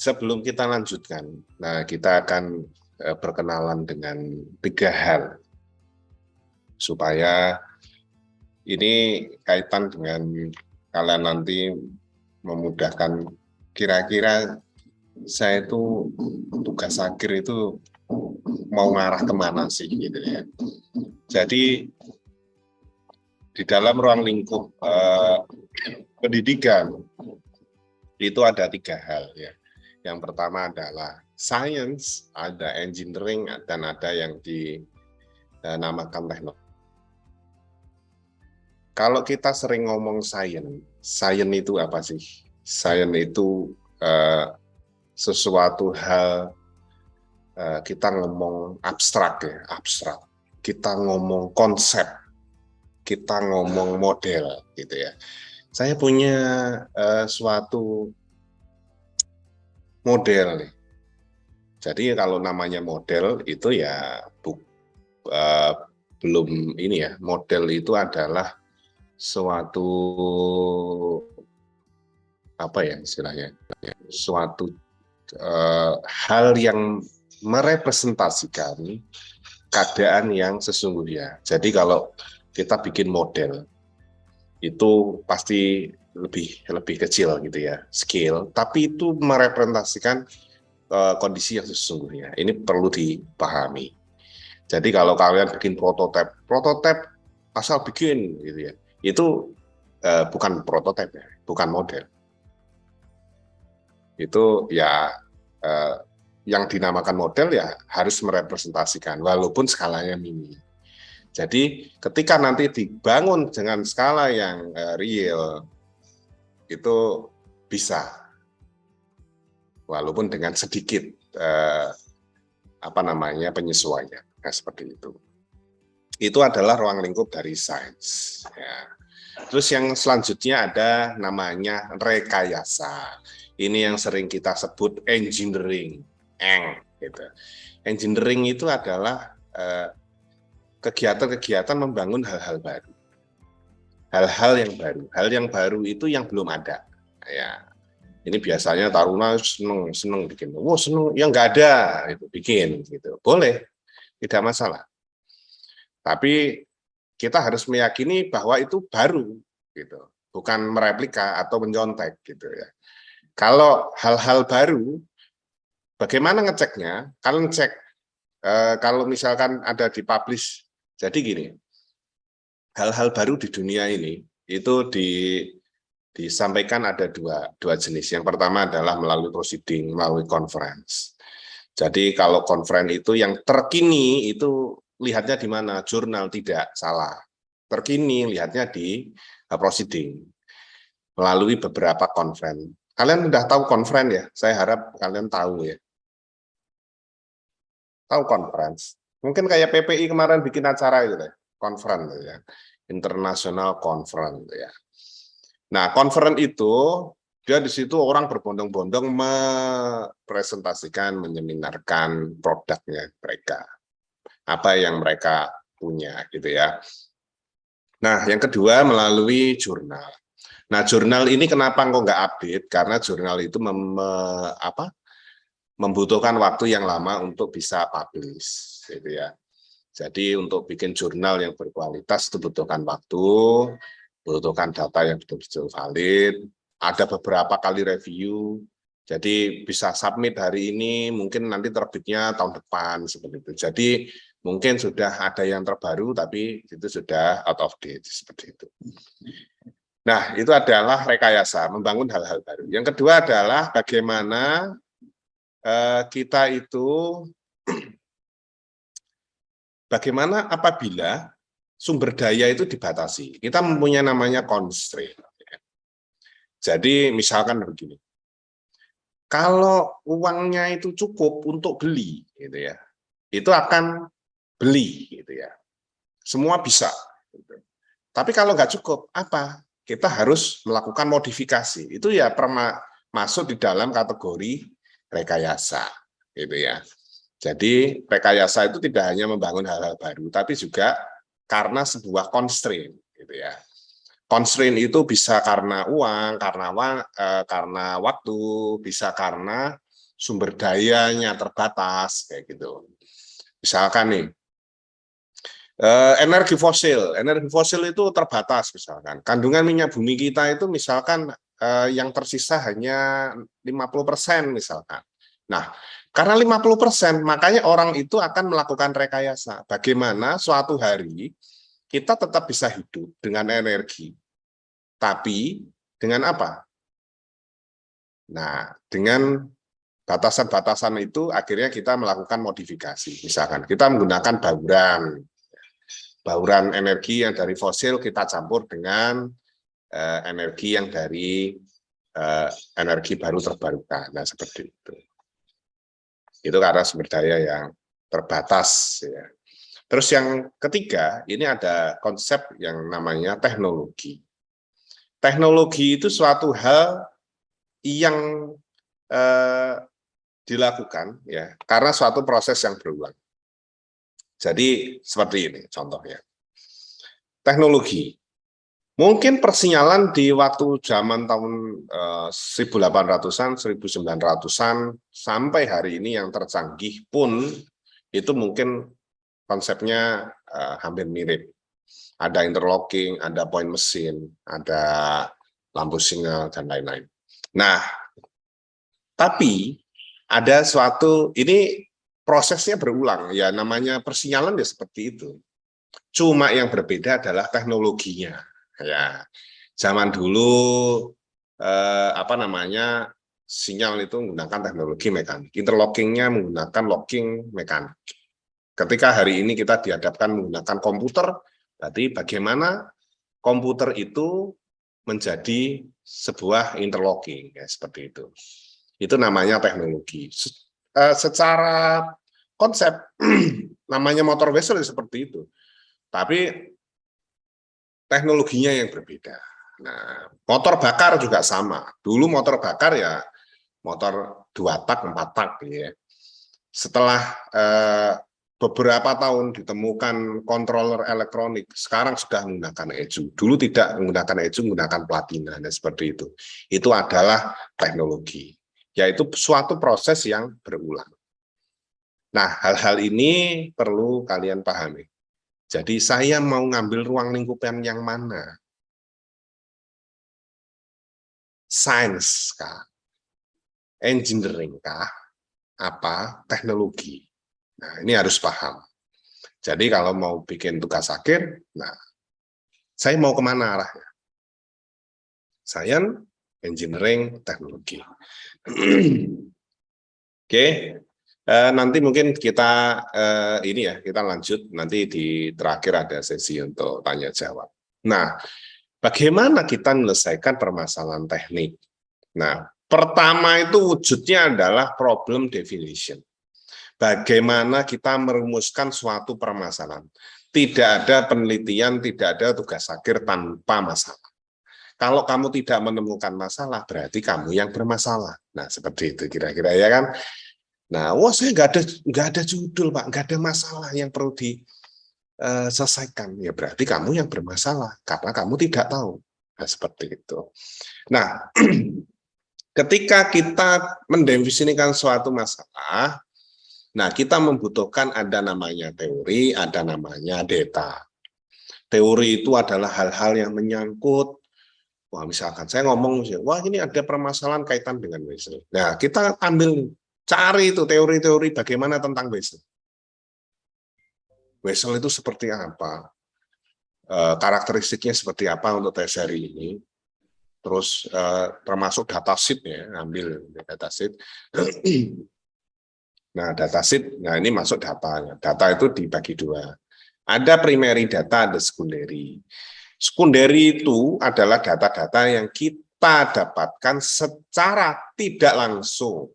sebelum kita lanjutkan, nah kita akan berkenalan dengan 3 hal supaya ini kaitan dengan kalian nanti memudahkan. Kira-kira saya itu tugas akhir itu mau ngarah kemana sih gitu ya. Jadi di dalam ruang lingkup pendidikan itu ada 3 hal ya. Yang pertama adalah science, ada engineering, dan ada yang dinamakan teknologi. Kalau kita sering ngomong science itu apa sih? Science itu sesuatu hal kita ngomong abstrak ya, abstrak. Kita ngomong konsep, kita ngomong model gitu ya. Saya punya suatu model nih. Jadi kalau namanya model itu ya belum ini ya, model itu adalah suatu apa ya istilahnya, suatu hal yang merepresentasikan keadaan yang sesungguhnya. Jadi kalau kita bikin model itu pasti lebih kecil gitu ya, scale, tapi itu merepresentasikan kondisi yang sesungguhnya. Ini perlu dipahami. Jadi kalau kalian bikin prototipe asal bikin gitu ya, itu bukan prototipe ya, bukan model. Itu ya yang dinamakan model ya harus merepresentasikan walaupun skalanya mini. Jadi ketika nanti dibangun dengan skala yang real itu bisa, walaupun dengan sedikit penyesuaian. Nah, seperti itu. Itu adalah ruang lingkup dari sains. Ya. Terus yang selanjutnya ada namanya rekayasa. Ini yang sering kita sebut engineering, gitu. Engineering itu adalah kegiatan-kegiatan membangun hal-hal baru, hal-hal yang baru. Hal yang baru itu yang belum ada. Ya, ini biasanya taruna seneng bikin. Seneng, yang nggak ada itu bikin, gitu. Boleh, tidak masalah. Tapi kita harus meyakini bahwa itu baru, gitu, bukan mereplika atau mencontek, gitu ya. Kalau hal-hal baru, bagaimana ngeceknya? Kalian cek kalau misalkan ada di publish. Jadi gini, hal-hal baru di dunia ini itu disampaikan ada dua jenis. Yang pertama adalah melalui proceeding, melalui conference. Jadi kalau conference itu yang terkini itu lihatnya di mana? Jurnal, tidak salah. Terkini lihatnya di proceeding melalui beberapa conference. Kalian udah tahu conference ya? Saya harap kalian tahu ya. Tahu conference? Mungkin kayak PPI kemarin bikin acara itu ya, conference ya, international conference ya. Nah, conference itu dia di situ orang berbondong-bondong mempresentasikan, menyeminarkan produknya mereka, apa yang mereka punya gitu ya. Nah, yang kedua melalui jurnal. Nah, jurnal ini kenapa kok nggak update? Karena jurnal itu membutuhkan waktu yang lama untuk bisa publish, gitu ya. Jadi untuk bikin jurnal yang berkualitas itu butuhkan waktu, butuhkan data yang betul-betul valid, ada beberapa kali review, jadi bisa submit hari ini, mungkin nanti terbitnya tahun depan, seperti itu. Jadi mungkin sudah ada yang terbaru, tapi itu sudah out of date, seperti itu. Nah, itu adalah rekayasa, membangun hal-hal baru. Yang kedua adalah bagaimana kita itu, bagaimana apabila sumber daya itu dibatasi. Kita mempunyai namanya constraint. Jadi misalkan begini, kalau uangnya itu cukup untuk beli, gitu ya, itu akan beli, gitu ya. Semua bisa. Gitu. Tapi kalau nggak cukup, apa? Kita harus melakukan modifikasi. Itu ya masuk di dalam kategori rekayasa, gitu ya. Jadi rekayasa itu tidak hanya membangun hal-hal baru, tapi juga karena sebuah constraint, gitu ya. Constraint itu bisa karena uang, karena waktu, bisa karena sumber dayanya terbatas, kayak gitu. Misalkan nih, energi fosil itu terbatas misalkan. Kandungan minyak bumi kita itu misalkan yang tersisa hanya 50% misalkan. Nah, karena 50%, makanya orang itu akan melakukan rekayasa. Bagaimana suatu hari kita tetap bisa hidup dengan energi, tapi dengan apa? Nah, dengan batasan-batasan itu akhirnya kita melakukan modifikasi. Misalkan kita menggunakan bauran energi yang dari fosil kita campur dengan energi yang dari energi baru terbarukan. Nah, seperti itu. Itu karena sumber daya yang terbatas. Ya. Terus yang ketiga, ini ada konsep yang namanya teknologi. Teknologi itu suatu hal yang dilakukan ya karena suatu proses yang berulang. Jadi seperti ini contohnya. Teknologi. Mungkin persinyalan di waktu zaman tahun 1800-an, 1900-an sampai hari ini yang tercanggih pun itu mungkin konsepnya hampir mirip. Ada interlocking, ada point mesin, ada lampu sinyal dan lain-lain. Nah, tapi ada suatu ini prosesnya berulang ya, namanya persinyalan ya seperti itu. Cuma yang berbeda adalah teknologinya. Ya, zaman dulu sinyal itu menggunakan teknologi mekanik, interlockingnya menggunakan locking mekanik. Ketika hari ini kita dihadapkan menggunakan komputer, berarti bagaimana komputer itu menjadi sebuah interlocking, ya seperti itu. Itu namanya teknologi. Secara konsep namanya motor vessel seperti itu, tapi teknologinya yang berbeda. Nah, motor bakar juga sama. Dulu motor bakar ya motor 2 tak, 4 tak ya. Setelah beberapa tahun ditemukan controller elektronik, sekarang sudah menggunakan ECU. Dulu tidak menggunakan ECU, menggunakan platina dan seperti itu. Itu adalah teknologi, yaitu suatu proses yang berulang. Nah, hal-hal ini perlu kalian pahami. Jadi saya mau ngambil ruang lingkupan yang mana? Sains kah? Engineering kah? Apa? Teknologi. Nah, ini harus paham. Jadi kalau mau bikin tugas akhir, nah, saya mau kemana arahnya? Sains, engineering, teknologi. Oke. Nanti mungkin kita kita lanjut nanti di terakhir ada sesi untuk tanya jawab. Nah, bagaimana kita menyelesaikan permasalahan teknik? Nah, pertama itu wujudnya adalah problem definition. Bagaimana kita merumuskan suatu permasalahan? Tidak ada penelitian, tidak ada tugas akhir tanpa masalah. Kalau kamu tidak menemukan masalah, berarti kamu yang bermasalah. Nah, seperti itu kira-kira ya kan? Nah, saya nggak ada judul Pak, nggak ada masalah yang perlu diselesaikan. Ya berarti kamu yang bermasalah karena kamu tidak tahu. Nah, seperti itu. Nah, ketika kita mendefinisikan suatu masalah, nah kita membutuhkan ada namanya teori, ada namanya data. Teori itu adalah hal-hal yang menyangkut. Wah, misalkan saya ngomong, wah ini ada permasalahan kaitan dengan listrik. Nah, kita cari itu teori-teori bagaimana tentang vessel. Vessel itu seperti apa? Karakteristiknya seperti apa untuk tes hari ini? Terus termasuk datasheet ya, ambil datasheet. Nah, datasheet, nah ini masuk datanya. Data itu dibagi 2. Ada primary data, ada secondary. Secondary itu adalah data-data yang kita dapatkan secara tidak langsung.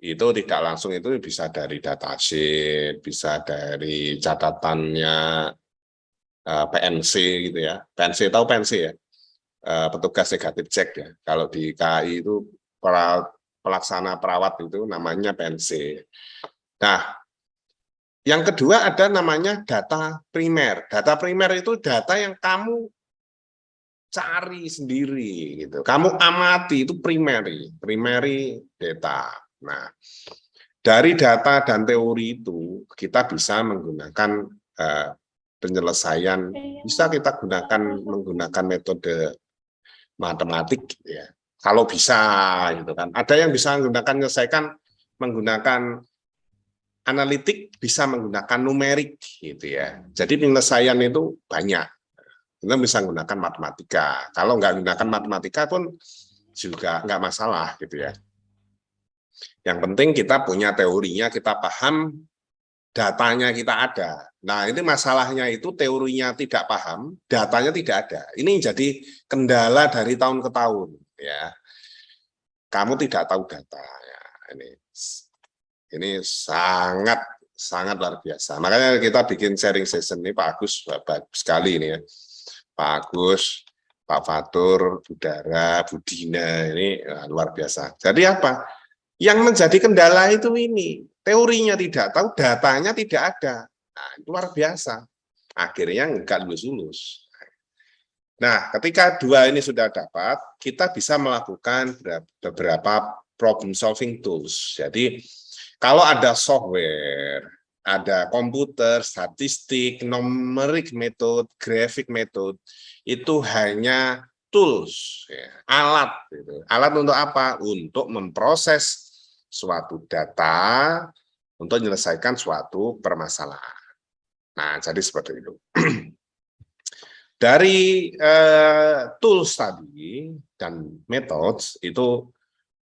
Itu tidak langsung itu bisa dari datasheet, bisa dari catatannya PNC gitu ya. PNC tahu PNC ya? Petugas negatif cek ya. Kalau di KAI itu pelaksana perawat itu namanya PNC. Nah, yang kedua ada namanya data primer. Data primer itu data yang kamu cari sendiri gitu. Kamu amati itu primary data. Nah, dari data dan teori itu kita bisa menggunakan penyelesaian, bisa kita menggunakan metode matematik gitu ya. Kalau bisa gitu kan. Ada yang bisa menggunakan analitik, bisa menggunakan numerik gitu ya. Jadi penyelesaian itu banyak. Kita bisa menggunakan matematika. Kalau nggak menggunakan matematika pun juga nggak masalah gitu ya. Yang penting kita punya teorinya, kita paham, datanya kita ada. Nah, ini masalahnya itu teorinya tidak paham, datanya tidak ada. Ini jadi kendala dari tahun ke tahun. Ya, kamu tidak tahu data. Ya, ini sangat sangat luar biasa. Makanya kita bikin sharing session ini, Pak Agus, bagus sekali ini ya. Pak Agus, Pak Fatur, Budara, Budina, ini luar biasa. Jadi apa? Yang menjadi kendala itu ini, teorinya tidak tahu, datanya tidak ada. Nah, luar biasa. Akhirnya nggak lulus-lulus. Nah, ketika dua ini sudah dapat, kita bisa melakukan beberapa problem solving tools. Jadi, kalau ada software, ada komputer, statistik, numerik method, graphic method, itu hanya tools, ya, alat. Gitu. Alat untuk apa? Untuk memproses suatu data, untuk menyelesaikan suatu permasalahan. Nah, jadi seperti itu. Dari tools tadi dan methods itu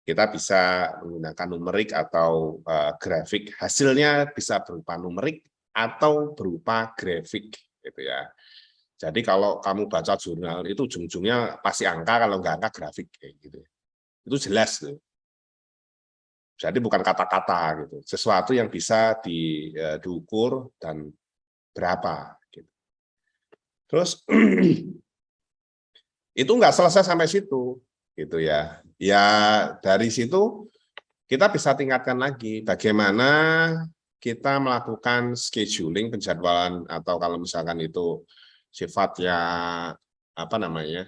kita bisa menggunakan numerik atau grafik. Hasilnya bisa berupa numerik atau berupa grafik, gitu ya. Jadi kalau kamu baca jurnal itu ujung-ujungnya pasti angka, kalau nggak angka grafik kayak gitu. Itu jelas tuh. Jadi bukan kata-kata gitu, sesuatu yang bisa diukur dan berapa. Gitu. Terus itu nggak selesai sampai situ, gitu ya. Ya dari situ kita bisa tingkatkan lagi bagaimana kita melakukan scheduling, penjadwalan, atau kalau misalkan itu sifatnya apa namanya,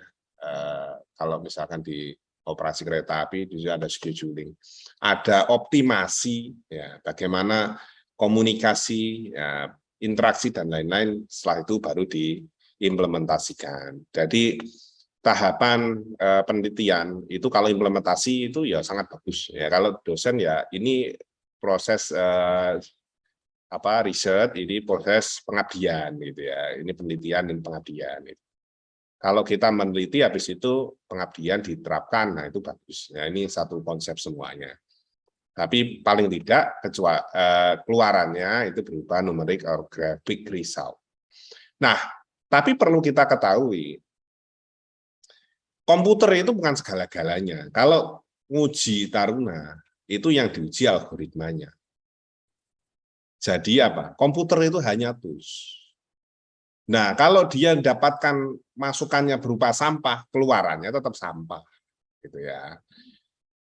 kalau misalkan di operasi kereta api juga ada scheduling, ada optimasi, ya bagaimana komunikasi, ya, interaksi dan lain-lain. Setelah itu baru diimplementasikan. Jadi tahapan penelitian itu kalau implementasi itu ya sangat bagus ya. Kalau dosen ya ini proses riset, ini proses pengabdian gitu ya. Ini penelitian dan pengabdian. Gitu. Kalau kita meneliti habis itu pengabdian diterapkan, nah itu bagus. Nah, ini satu konsep semuanya. Tapi paling tidak keluarannya itu berupa numerik or graphic result. Nah, tapi perlu kita ketahui, komputer itu bukan segala-galanya. Kalau nguji taruna, itu yang diuji algoritmanya. Jadi apa? Komputer itu hanya tools. Nah, kalau dia mendapatkan masukannya berupa sampah, keluarannya tetap sampah, gitu ya.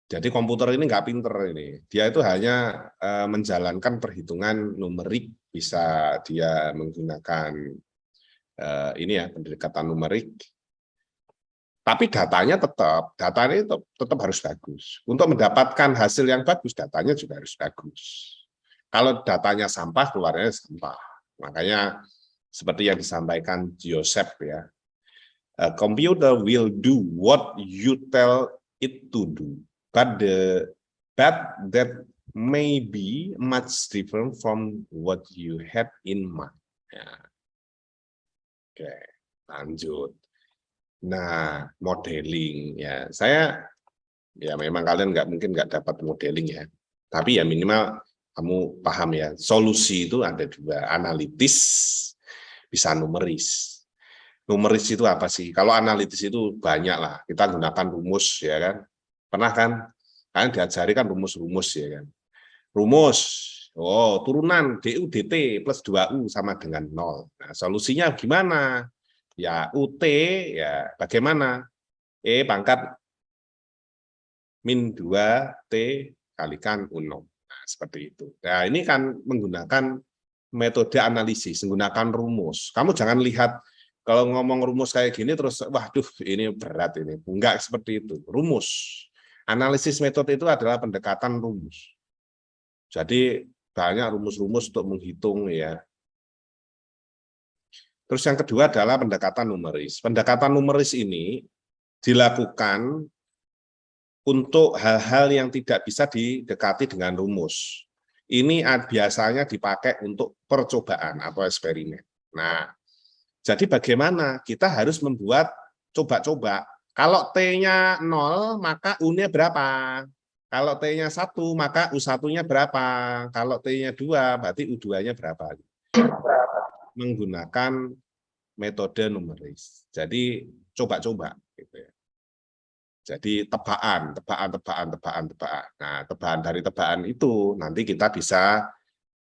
Jadi komputer ini nggak pinter ini. Dia itu hanya menjalankan perhitungan numerik, bisa dia menggunakan ini ya pendekatan numerik. Tapi datanya tetap harus bagus. Untuk mendapatkan hasil yang bagus, datanya juga harus bagus. Kalau datanya sampah, keluarnya sampah. Makanya seperti yang disampaikan Joseph ya, a computer will do what you tell it to do, but that may be much different from what you had in mind. Ya. Oke, lanjut. Nah, modeling ya, saya ya memang kalian mungkin nggak dapat modeling ya, tapi ya minimal kamu paham ya, solusi itu ada dua, analitis, bisa numeris. Numeris itu apa sih? Kalau analitis itu banyak lah, kita gunakan rumus ya kan. Pernah kan? Kalian diajari kan rumus-rumus ya kan. Rumus, turunan DU DT plus 2U sama dengan 0. Nah, solusinya gimana? Ya UT ya bagaimana? E pangkat min 2T kalikan U0. Nah, seperti itu. Nah, ini kan menggunakan metode analisis, menggunakan rumus. Kamu jangan lihat Kalau ngomong rumus kayak gini terus, waduh ini berat ini. Enggak seperti itu. Rumus. Analisis metode itu adalah pendekatan rumus. Jadi banyak rumus-rumus untuk menghitung ya. Terus yang kedua adalah pendekatan numeris. Pendekatan numeris ini dilakukan untuk hal-hal yang tidak bisa didekati dengan rumus. Ini biasanya dipakai untuk percobaan atau eksperimen. Nah, jadi bagaimana? Kita harus membuat coba-coba. Kalau T-nya 0, maka U-nya berapa? Kalau T-nya 1, maka U1-nya berapa? Kalau T-nya 2, berarti U2-nya berapa? Menggunakan metode numeris. Jadi coba-coba gitu ya. Jadi tebaan. Nah, tebaan dari tebaan itu nanti kita bisa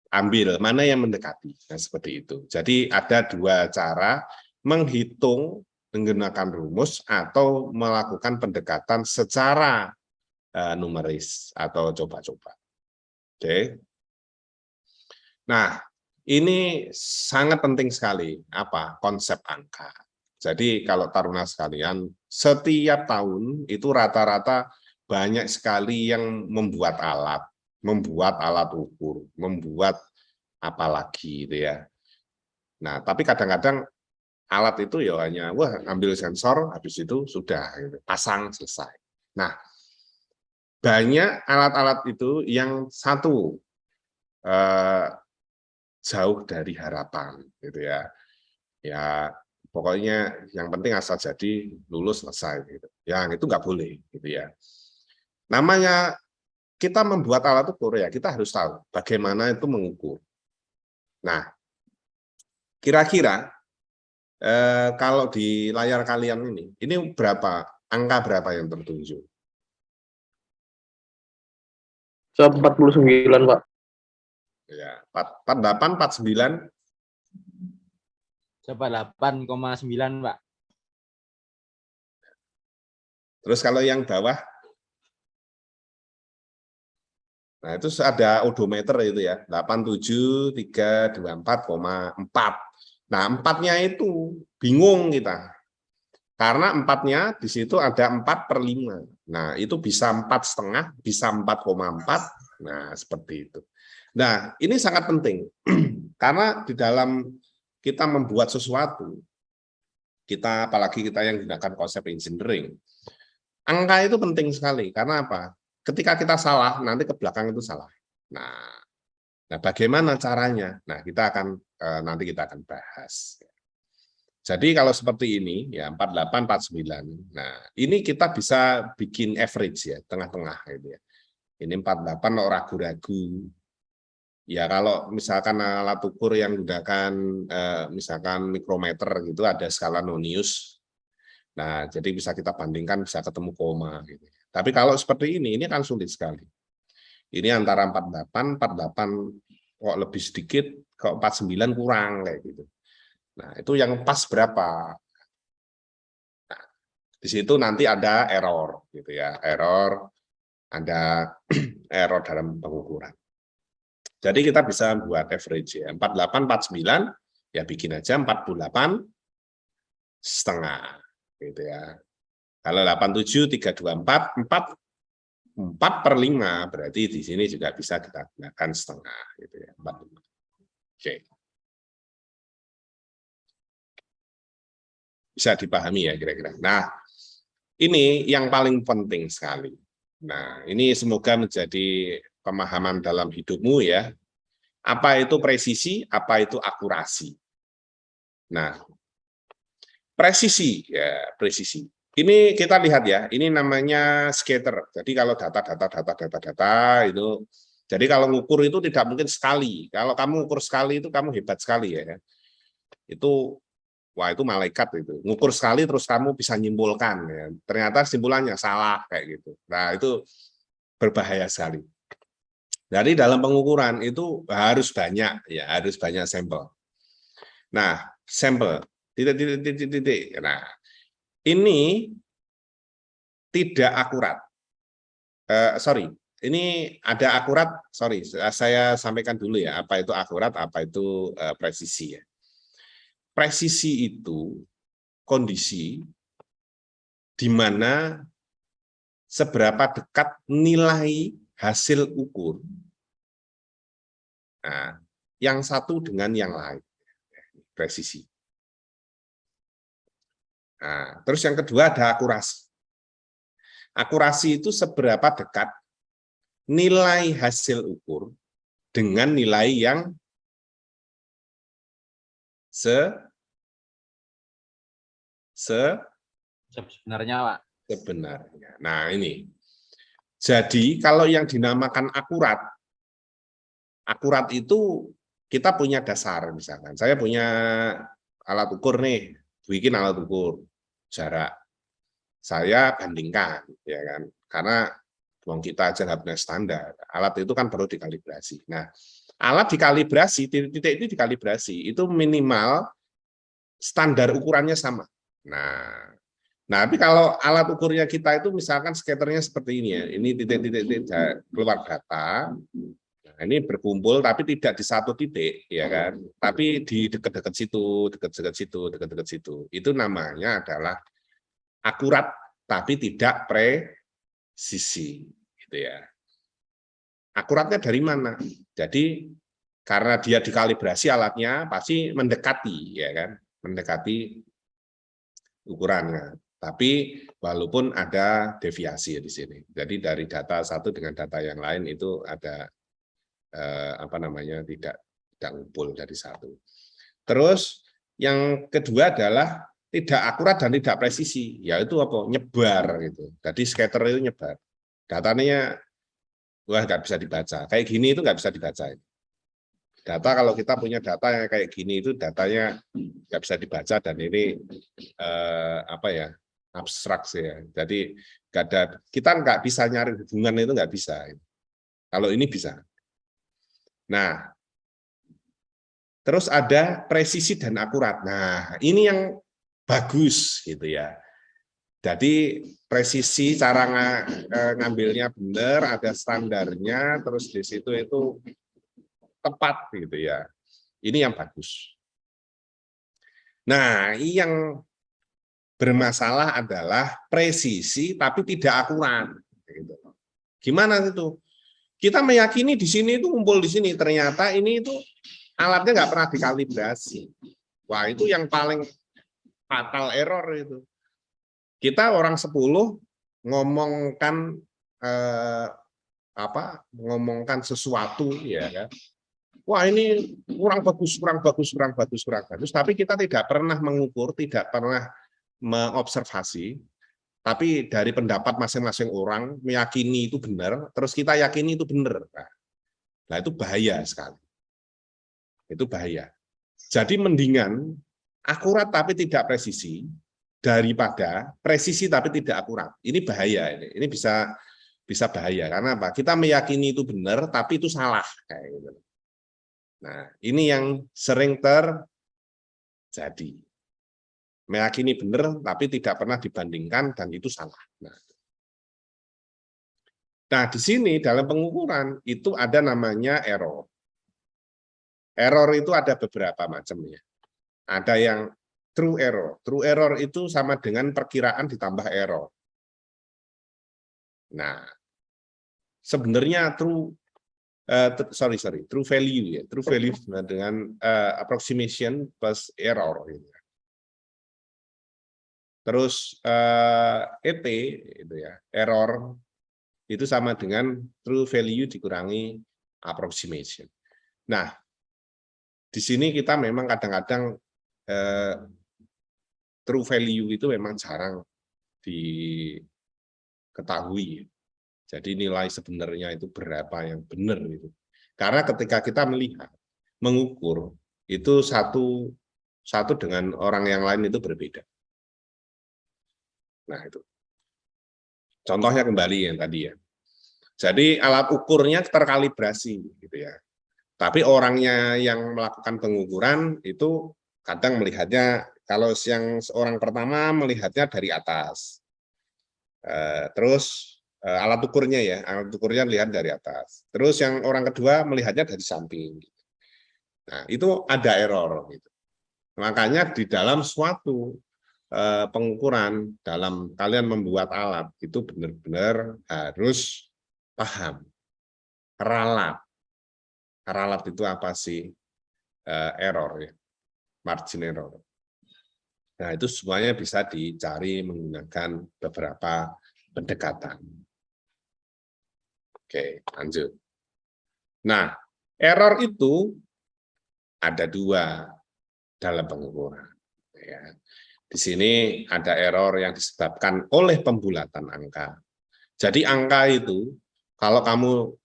ambil mana yang mendekati. Nah, seperti itu. Jadi ada dua cara menghitung menggunakan rumus atau melakukan pendekatan secara numeris atau coba-coba. Oke. Nah, ini sangat penting sekali apa konsep angka. Jadi kalau taruna sekalian, setiap tahun itu rata-rata banyak sekali yang membuat alat ukur, membuat apalagi itu ya. Nah, tapi kadang-kadang alat itu ya hanya wah ambil sensor habis itu sudah gitu, pasang selesai. Nah, banyak alat-alat itu yang satu jauh dari harapan gitu ya. Ya pokoknya yang penting asal jadi lulus selesai gitu. Yang itu nggak boleh gitu ya. Namanya kita membuat alat ukur ya kita harus tahu bagaimana itu mengukur. Nah, kira-kira kalau di layar kalian ini berapa angka berapa yang tertunjuk? 49, Pak. Ya, 48, 49. 8,9, Pak. Terus kalau yang bawah, nah itu ada odometer itu ya, 87.324,4. Nah, 4-nya itu bingung kita. Karena 4-nya di situ ada 4/5. Nah, itu bisa 4,5, bisa 4,4. Nah, seperti itu. Nah, ini sangat penting. Karena di dalam kita membuat sesuatu, kita apalagi kita yang gunakan konsep engineering, angka itu penting sekali. Karena apa? Ketika kita salah, nanti ke belakang itu salah. Nah, bagaimana caranya? Nah, nanti kita akan bahas. Jadi kalau seperti ini, ya 48, 49. Nah, ini kita bisa bikin average ya, tengah-tengah gitu ya. Ini 48 ragu-ragu. Ya kalau misalkan alat ukur yang gunakan misalkan mikrometer gitu ada skala Nonius. Nah, jadi bisa kita bandingkan bisa ketemu koma gitu. Tapi kalau seperti ini kan sulit sekali. Ini antara 48, 48 kok lebih sedikit, kok 49 kurang kayak gitu. Nah, itu yang pas berapa? Nah, di situ nanti ada error gitu ya. Ada error dalam pengukuran. Jadi kita bisa buat average ya. 48, 49 ya bikin aja 48,5 gitu ya. Kalau 87, 324, 4/5 berarti di sini juga bisa kita gunakan setengah gitu ya. 45. Oke. Bisa dipahami ya kira-kira. Nah, ini yang paling penting sekali. Nah, ini semoga menjadi pemahaman dalam hidupmu ya. Apa itu presisi, apa itu akurasi. Nah, presisi ya, presisi. Ini kita lihat ya, ini namanya scatter. Jadi kalau data itu, jadi kalau ngukur itu tidak mungkin sekali. Kalau kamu ukur sekali itu kamu hebat sekali ya. Itu wah itu malaikat itu. Ngukur sekali terus kamu bisa nyimpulkan ya. Ternyata simpulannya salah kayak gitu. Nah, itu berbahaya sekali. Jadi dalam pengukuran itu harus banyak ya, harus banyak sampel. Nah, sampel titik. Nah, ini tidak akurat. Ini ada akurat. Sorry, saya sampaikan dulu ya, apa itu akurat, apa itu presisi ya. presisi itu kondisi di mana seberapa dekat nilai hasil ukur yang satu dengan yang lain, presisi. Nah, terus yang kedua ada akurasi. Akurasi itu seberapa dekat nilai hasil ukur dengan nilai yang sebenarnya, Pak. Sebenarnya. Nah, ini. Jadi, kalau yang dinamakan akurat itu kita punya dasar, misalkan. Saya punya alat ukur nih, bikin alat ukur jarak. Saya bandingkan, ya kan? Karena kita aja nggak punya standar. Alat itu kan perlu dikalibrasi. Nah, alat dikalibrasi, titik itu dikalibrasi, itu minimal standar ukurannya sama. Nah, tapi kalau alat ukurnya kita itu misalkan skaternya seperti ini ya, ini titik-titik keluar data, nah ini berkumpul tapi tidak di satu titik, ya kan? Tapi di dekat-dekat situ, dekat-dekat situ, dekat-dekat situ. Itu namanya adalah akurat tapi tidak presisi, gitu ya. Akuratnya dari mana? Jadi karena dia dikalibrasi alatnya pasti mendekati, ya kan? Mendekati ukurannya. Tapi walaupun ada deviasi di sini. Jadi dari data satu dengan data yang lain itu ada tidak ngumpul dari satu. Terus yang kedua adalah tidak akurat dan tidak presisi, yaitu apa? Nyebar gitu. Jadi scatter itu nyebar. Datanya nggak bisa dibaca. Kayak gini itu nggak bisa dibaca. Data kalau kita punya data yang kayak gini itu datanya nggak bisa dibaca dan ini abstrak sih ya. Jadi kita nggak bisa nyari hubungan itu nggak bisa. Kalau ini bisa. Nah, terus ada presisi dan akurat. Nah, ini yang bagus gitu ya. Jadi presisi cara ngambilnya benar, ada standarnya, terus di situ itu tepat gitu ya. Ini yang bagus. Nah, yang bermasalah adalah presisi tapi tidak akurat. Gimana itu? Kita meyakini di sini itu kumpul di sini, ternyata ini itu alatnya nggak pernah dikalibrasi. Wah, itu yang paling fatal error itu. Kita orang 10 ngomongkan ngomongkan sesuatu ya kan. Wah, ini kurang bagus, tapi kita tidak pernah mengukur, tidak pernah mengobservasi, tapi dari pendapat masing-masing orang meyakini itu benar, terus kita yakini itu benar. Nah, itu bahaya sekali. Itu bahaya. Jadi mendingan akurat tapi tidak presisi daripada presisi tapi tidak akurat. Ini bahaya ini. Ini bisa bahaya karena apa? Kita meyakini itu benar tapi itu salah kayak gitu. Nah, ini yang sering terjadi. Meyakini benar, tapi tidak pernah dibandingkan, dan itu salah. Nah, di sini dalam pengukuran, itu ada namanya error. Error itu ada beberapa macamnya. Ada yang true error. True error itu sama dengan perkiraan ditambah error. Nah, sebenarnya true value ya, true value dengan approximation plus error. Terus ET itu ya, error itu sama dengan true value dikurangi approximation. Nah, di sini kita memang kadang-kadang true value itu memang jarang diketahui. Jadi nilai sebenarnya itu berapa yang benar itu. Karena ketika kita melihat, mengukur, itu satu dengan orang yang lain itu berbeda. Nah, itu. Contohnya kembali yang tadi ya. Jadi alat ukurnya terkalibrasi gitu ya. Tapi orangnya yang melakukan pengukuran itu kadang melihatnya, kalau yang seorang pertama melihatnya dari atas. Terus alat ukurnya lihat dari atas. Terus yang orang kedua melihatnya dari samping. Nah, itu ada error gitu. Makanya di dalam suatu pengukuran, dalam kalian membuat alat, itu benar-benar harus paham. Ralat. Ralat itu apa sih? Error, ya, margin error. Nah, itu semuanya bisa dicari menggunakan beberapa pendekatan. Oke, lanjut. Nah, error itu ada dua dalam pengukuran. Ya. Di sini ada error yang disebabkan oleh pembulatan angka. Jadi angka itu, kalau kamu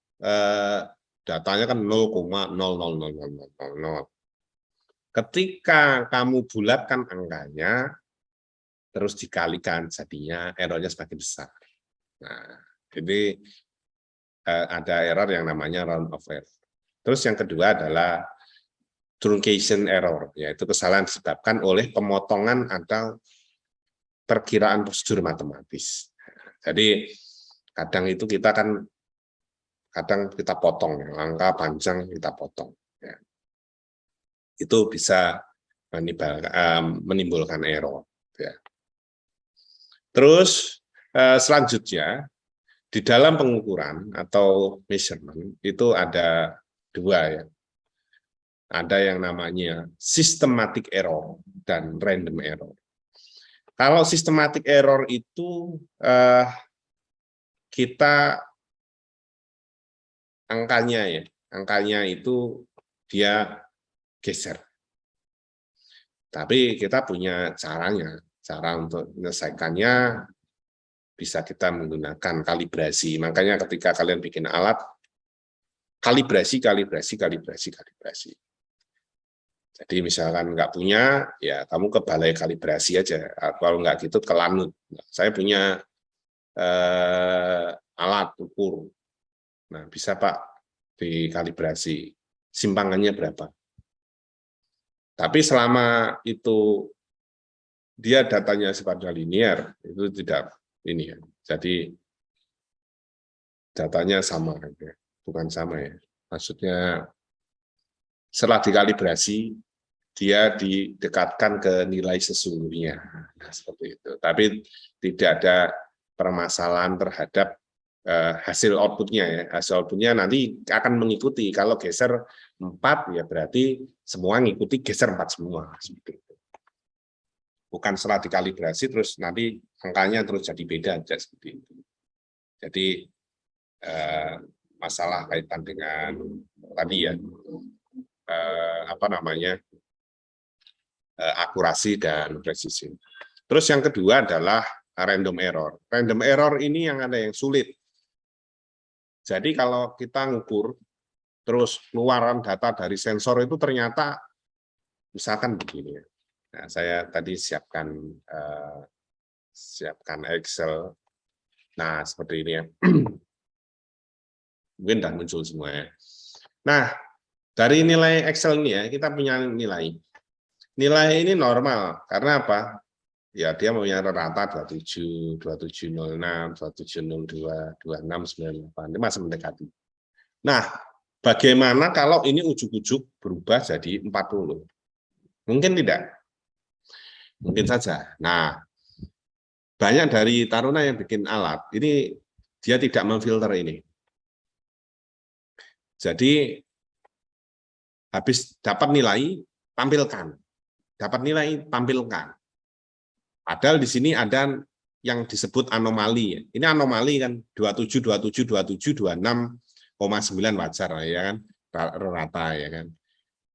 datanya kan 0,000000. Ketika kamu bulatkan angkanya, terus dikalikan, jadinya errornya semakin besar. Nah, jadi ada error yang namanya round of error. Terus yang kedua adalah truncation error, yaitu kesalahan disebabkan oleh pemotongan atau perkiraan prosedur matematis. Jadi kadang itu kita kan kadang kita potong, ya, angka panjang kita potong. Ya. Itu bisa menimbulkan error. Ya. Terus selanjutnya di dalam pengukuran atau measurement itu ada dua, ya. Ada yang namanya systematic error dan random error. Kalau systematic error itu kita angkanya itu dia geser. Tapi kita punya caranya, cara untuk menyelesaikannya bisa kita menggunakan kalibrasi. Makanya ketika kalian bikin alat, kalibrasi. Jadi misalkan nggak punya, ya kamu ke balai kalibrasi aja. Kalau nggak gitu ke Lanut. Saya punya alat ukur. Nah, bisa Pak dikalibrasi. Simpangannya berapa? Tapi selama itu dia datanya sifatnya linear, itu tidak ini ya. Jadi datanya sama, bukan sama ya. Maksudnya setelah dikalibrasi, dia didekatkan ke nilai sesungguhnya. Nah, seperti itu. Tapi tidak ada permasalahan terhadap hasil outputnya ya. Hasil outputnya nanti akan mengikuti. Kalau geser 4 ya berarti semua ngikuti geser 4 semua. Seperti itu. Bukan setelah dikalibrasi terus nanti angkanya terus jadi beda aja seperti itu. Jadi masalah kaitan dengan tadi ya akurasi dan presisi. Terus yang kedua adalah random error. Random error ini yang ada yang sulit. Jadi kalau kita ngukur terus keluaran data dari sensor itu ternyata misalkan begini ya. Nah, saya tadi siapkan Excel. Nah, seperti ini ya. Mungkin sudah muncul semua ya. Nah, dari nilai Excel ini ya, kita punya nilai. Nilai ini normal, karena apa? Ya, dia punya rata 27, 2706, 2702, 2698, ini masih mendekati. Nah, bagaimana kalau ini ujuk-ujuk berubah jadi 40? Mungkin tidak. Mungkin saja. Nah, banyak dari taruna yang bikin alat, ini dia tidak memfilter ini. Jadi, habis dapat nilai, tampilkan. Dapat nilai, tampilkan. Padahal di sini ada yang disebut anomali. Ini anomali kan 27, 27, 27, 26,9 wajar ya kan, rata ya kan.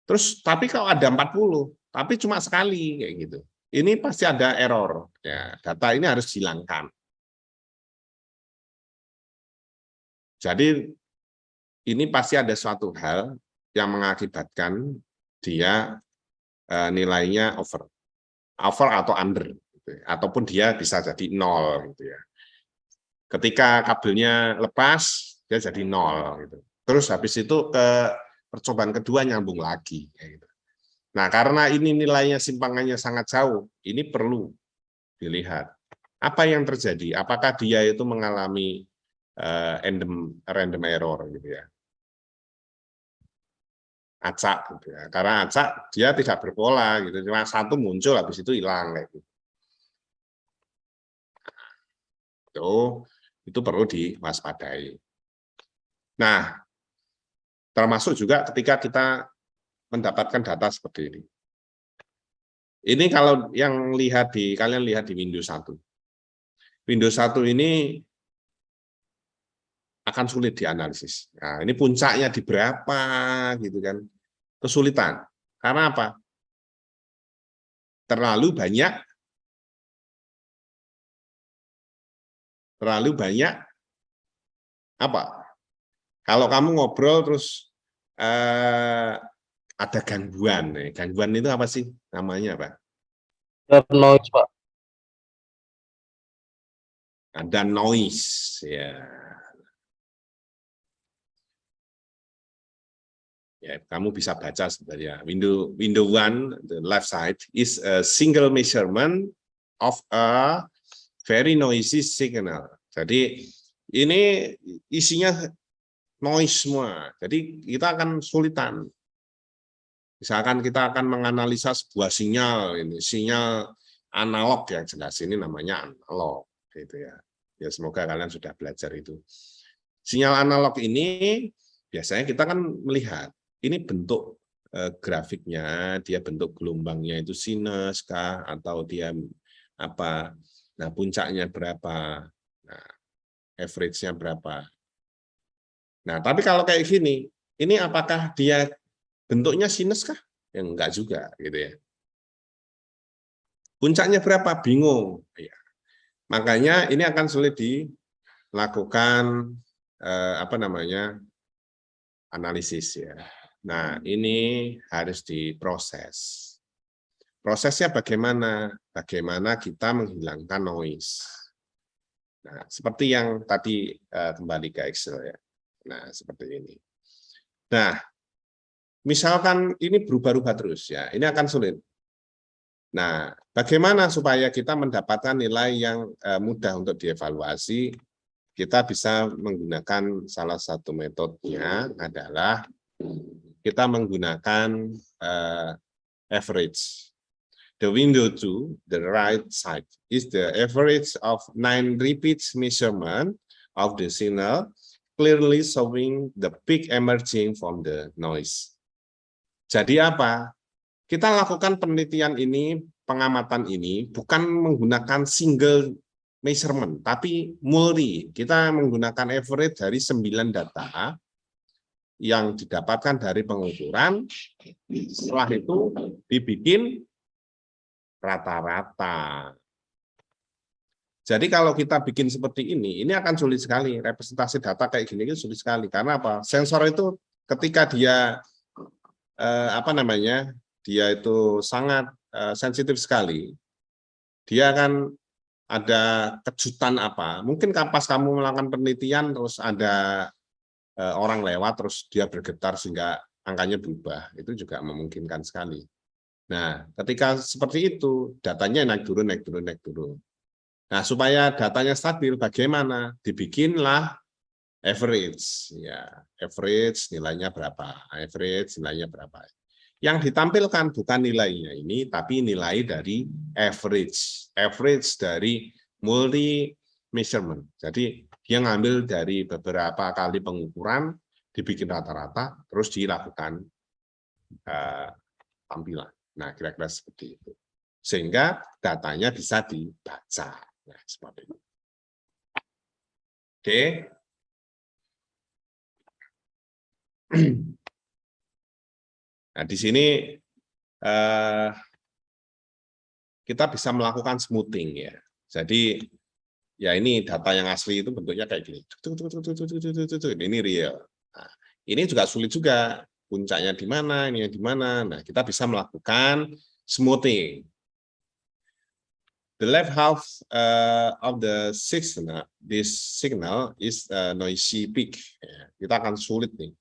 Terus tapi kalau ada 40, tapi cuma sekali kayak gitu. Ini pasti ada error. Ya, data ini harus dihilangkan. Jadi ini pasti ada suatu hal yang mengakibatkan dia nilainya over atau under, gitu ya. Ataupun dia bisa jadi 0 gitu ya. Ketika kabelnya lepas, dia jadi 0 gitu. Terus habis itu ke percobaan kedua nyambung lagi. Gitu. Nah, karena ini nilainya simpangannya sangat jauh, ini perlu dilihat. Apa yang terjadi? Apakah dia itu mengalami random error gitu ya? acak gitu ya. Karena acak dia tidak berpola gitu, cuma satu muncul habis itu hilang kayak gitu. Itu perlu diwaspadai. Nah, termasuk juga ketika kita mendapatkan data seperti ini. Ini kalau yang kalian lihat di Windows 1. Windows 1 ini akan sulit dianalisis. Nah, ini puncaknya di berapa gitu kan. Kesulitan. Karena apa? Terlalu banyak apa? Kalau kamu ngobrol terus ada gangguan. Gangguan itu apa sih? Namanya apa? Noise, Pak. Ada noise ya. Ya, kamu bisa baca sebenarnya. Window 1, the left side is a single measurement of a very noisy signal. Jadi ini isinya noise semua. Jadi kita akan sulitan. Misalkan kita akan menganalisa sebuah sinyal, ini sinyal analog yang jelas, ini namanya analog, gitu ya. Ya semoga kalian sudah belajar itu. Sinyal analog ini biasanya kita kan melihat ini bentuk grafiknya, dia bentuk gelombangnya itu sinus kah atau dia apa? Nah puncaknya berapa? Nah, average-nya berapa? Nah tapi kalau kayak gini, ini apakah dia bentuknya sinus kah? Ya enggak juga, gitu ya. Puncaknya berapa? Bingung. Ya. Makanya ini akan sulit dilakukan analisis ya. Nah ini harus diproses. Prosesnya bagaimana? Bagaimana kita menghilangkan noise. Nah seperti yang tadi kembali ke Excel ya. Nah seperti ini. Nah misalkan ini berubah-ubah terus ya, ini akan sulit. Nah bagaimana supaya kita mendapatkan nilai yang mudah untuk dievaluasi? Kita bisa menggunakan salah satu metodenya adalah kita menggunakan average. The window 2, the right side, is the average of 9 repeats measurement of the signal, clearly showing the peak emerging from the noise. Jadi apa? Kita lakukan penelitian ini, pengamatan ini, bukan menggunakan single measurement, tapi multi. Kita menggunakan average dari 9 data yang didapatkan dari pengukuran, setelah itu dibikin rata-rata. Jadi kalau kita bikin seperti ini akan sulit sekali. Representasi data kayak gini itu sulit sekali. Karena apa? Sensor itu ketika dia dia itu sangat sensitif sekali. Dia akan ada kejutan apa. Mungkin pas kamu melakukan penelitian terus ada orang lewat terus dia bergetar sehingga angkanya berubah. Itu juga memungkinkan sekali. Nah, ketika seperti itu, datanya naik turun, naik turun, naik turun. Nah, supaya datanya stabil, bagaimana? Dibikinlah average. Ya, average nilainya berapa? Average nilainya berapa? Yang ditampilkan bukan nilainya ini, tapi nilai dari average. Average dari multi measurement. Jadi, dia ngambil dari beberapa kali pengukuran, dibikin rata-rata, terus dilakukan tampilan. Nah, kira-kira seperti itu. Sehingga datanya bisa dibaca. Nah, seperti itu. Oke. Nah, di sini kita bisa melakukan smoothing ya. Jadi ya ini data yang asli itu bentuknya kayak gini. Ini real. Nah, ini juga sulit juga. Puncaknya di mana, ini di mana. Nah, kita bisa melakukan smoothing. The left half of the signal, this signal is noisy peak. Ya, kita akan sulit nih.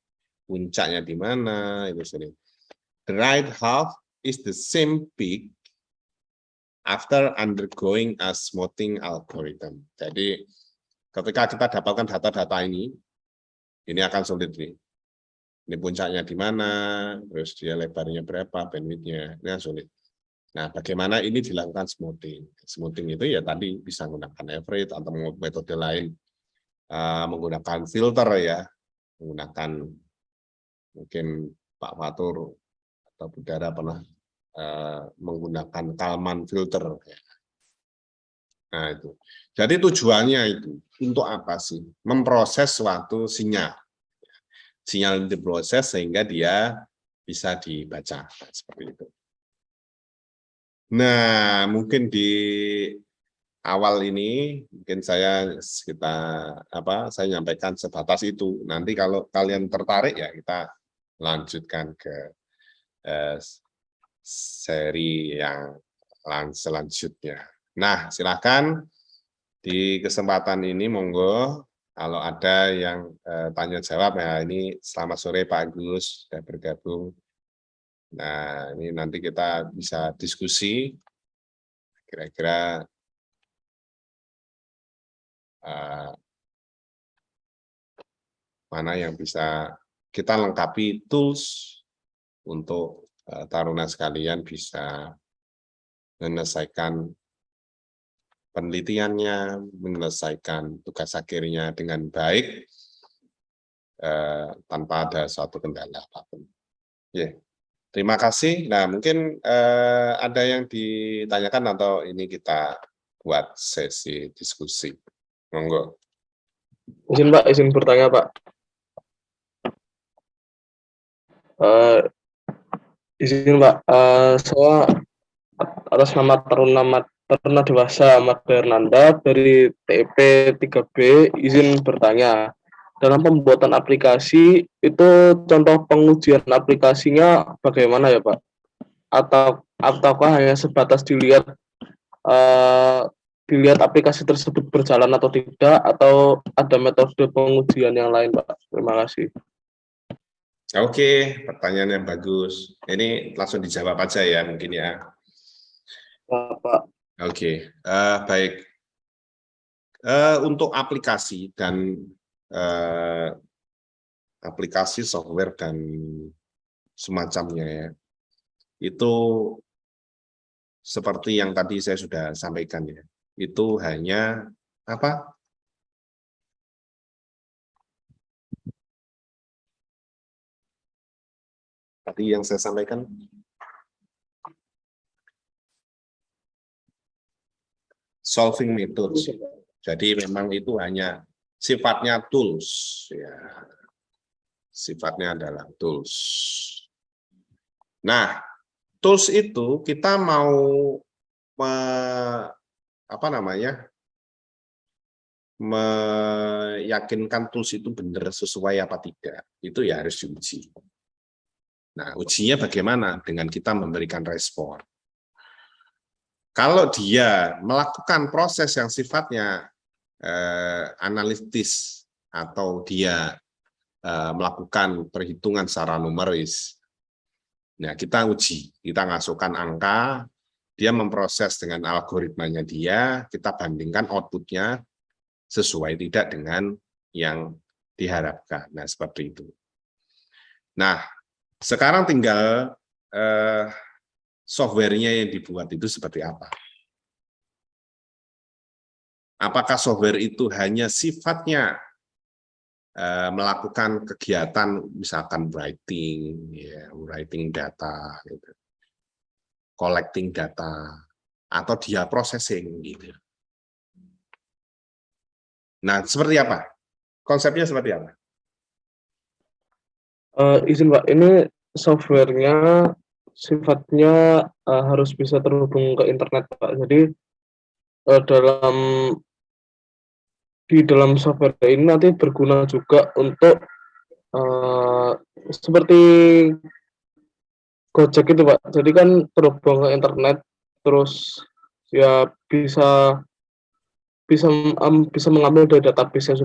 Puncaknya di mana, itu sulit. The right half is the same peak after undergoing a smoothing algorithm. Jadi, ketika kita dapatkan data-data ini akan sulit nih. Ini puncaknya di mana, terus dia lebarnya berapa, bandwidth-nya, ini yang sulit. Nah, bagaimana ini dilakukan smoothing? Smoothing itu ya tadi bisa menggunakan average atau metode lain, menggunakan filter ya, menggunakan mungkin Pak Fatur atau Budara pernah menggunakan Kalman filter. Nah itu. Jadi tujuannya itu untuk apa sih? Memproses suatu sinyal. Sinyal diproses sehingga dia bisa dibaca seperti itu. Nah, mungkin di awal ini mungkin saya saya nyampaikan sebatas itu. Nanti kalau kalian tertarik ya kita lanjutkan ke seri yang selanjutnya. Nah, silakan di kesempatan ini monggo kalau ada yang tanya jawab ya. Ini selamat sore Pak Agus sudah bergabung. Nah, ini nanti kita bisa diskusi kira-kira mana yang bisa kita lengkapi tools untuk taruna sekalian bisa menyelesaikan penelitiannya, menyelesaikan tugas akhirnya dengan baik tanpa ada suatu kendala apapun. Yeah. Terima kasih. Nah, mungkin ada yang ditanyakan atau ini kita buat sesi diskusi. Monggo. Izin Pak, izin bertanya Pak. Izin Pak, saya atas nama Taruna Dewasa Mada Hernanda dari TEP 3B izin bertanya. Dalam pembuatan aplikasi itu contoh pengujian aplikasinya bagaimana ya Pak? Ataukah hanya sebatas dilihat aplikasi tersebut berjalan atau tidak, atau ada metode pengujian yang lain Pak? Terima kasih. Oke, pertanyaan yang bagus. Ini langsung dijawab aja ya mungkin ya. Pak. Oke, baik. Untuk aplikasi dan aplikasi software dan semacamnya ya, itu seperti yang tadi saya sudah sampaikan ya, itu hanya apa? Tadi yang saya sampaikan solving methods. Jadi memang itu hanya sifatnya tools ya. Sifatnya adalah tools. Nah, tools itu kita mau meyakinkan tools itu benar sesuai apa tidak, itu ya harus diuji. Nah, ujinya bagaimana? Dengan kita memberikan respon. Kalau dia melakukan proses yang sifatnya analitis atau dia melakukan perhitungan secara numeris, nah kita uji, kita masukkan angka, dia memproses dengan algoritmanya dia, kita bandingkan outputnya sesuai tidak dengan yang diharapkan. Nah seperti itu. Nah sekarang tinggal software-nya yang dibuat itu seperti apa. Apakah software itu hanya sifatnya melakukan kegiatan misalkan writing data, gitu, collecting data, atau dia processing gitu. Nah, seperti apa? Konsepnya seperti apa? Izin Pak, ini softwarenya sifatnya harus bisa terhubung ke internet Pak. Jadi di dalam software ini nanti berguna juga untuk seperti Gojek itu Pak. Jadi kan terhubung ke internet, terus ya bisa mengambil dari database yang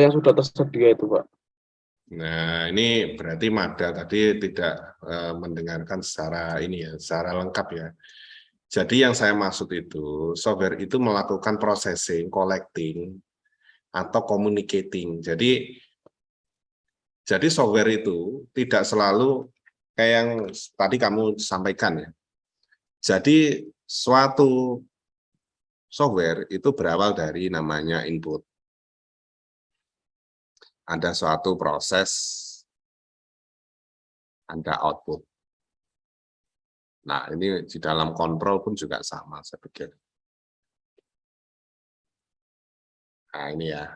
sudah tersedia itu Pak. Nah, ini berarti Mada tadi tidak mendengarkan secara lengkap ya. Jadi yang saya maksud itu, software itu melakukan processing, collecting, atau communicating. Jadi Jadi software itu tidak selalu kayak yang tadi kamu sampaikan ya. Jadi suatu software itu berawal dari namanya input. Ada suatu proses, ada output. Nah, ini di dalam kontrol pun juga sama, saya pikir. Nah, ini ya.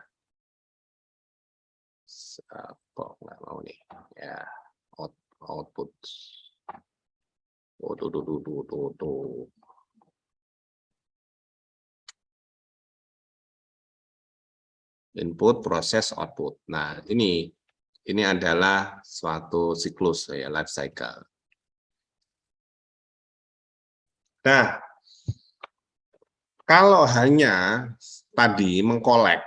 Kok nggak mau nih? Ya, output. Tuh. Input, proses, output. Nah, ini adalah suatu siklus ya, life cycle. Nah, kalau hanya tadi mengkolek,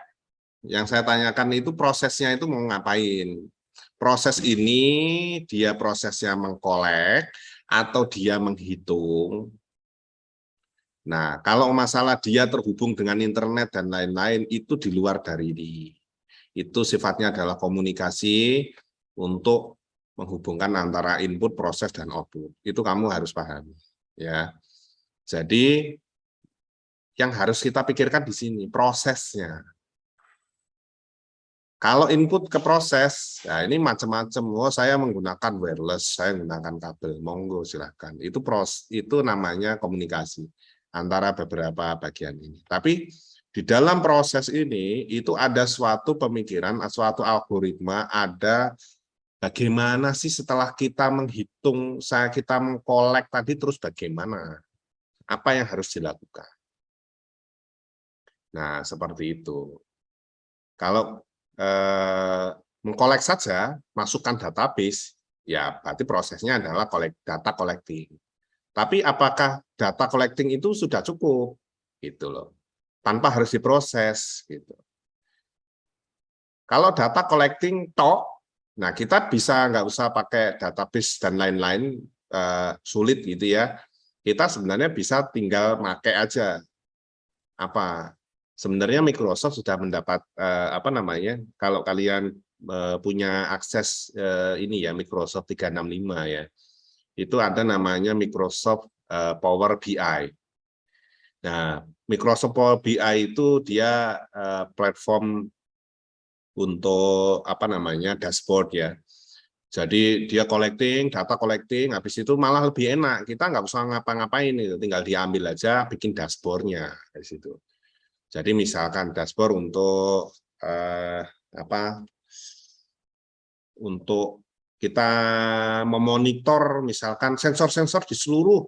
yang saya tanyakan itu prosesnya itu mau ngapain? Proses ini dia prosesnya mengkolek atau dia menghitung. Nah, kalau masalah dia terhubung dengan internet dan lain-lain, itu di luar dari ini. Itu sifatnya adalah komunikasi untuk menghubungkan antara input, proses, dan output. Itu kamu harus pahami. Ya. Jadi, yang harus kita pikirkan di sini, prosesnya. Kalau input ke proses, ya ini macam-macam. Oh, saya menggunakan wireless, saya menggunakan kabel, monggo silahkan. Itu namanya komunikasi antara beberapa bagian ini. Tapi di dalam proses ini itu ada suatu pemikiran, suatu algoritma, ada bagaimana sih setelah kita menghitung, kita mengkolek tadi terus bagaimana? Apa yang harus dilakukan? Nah, seperti itu. Kalau mengkolek saja, masukkan database, ya berarti prosesnya adalah data collecting. Tapi apakah data collecting itu sudah cukup? Gitu loh. Tanpa harus diproses. Gitu. Kalau data collecting toh, nah kita bisa nggak usah pakai database dan lain-lain sulit gitu ya. Kita sebenarnya bisa tinggal pakai aja apa sebenarnya Microsoft sudah mendapat apa namanya kalau kalian punya akses ini ya Microsoft 365 ya itu ada namanya Microsoft Power BI. Nah Microsoft Power BI itu dia platform untuk apa namanya dashboard ya. Jadi dia data collecting, habis itu malah lebih enak. Kita nggak usah ngapa-ngapain itu, tinggal diambil aja, bikin dashboardnya di situ. Jadi misalkan dashboard untuk apa? Untuk kita memonitor misalkan sensor-sensor di seluruh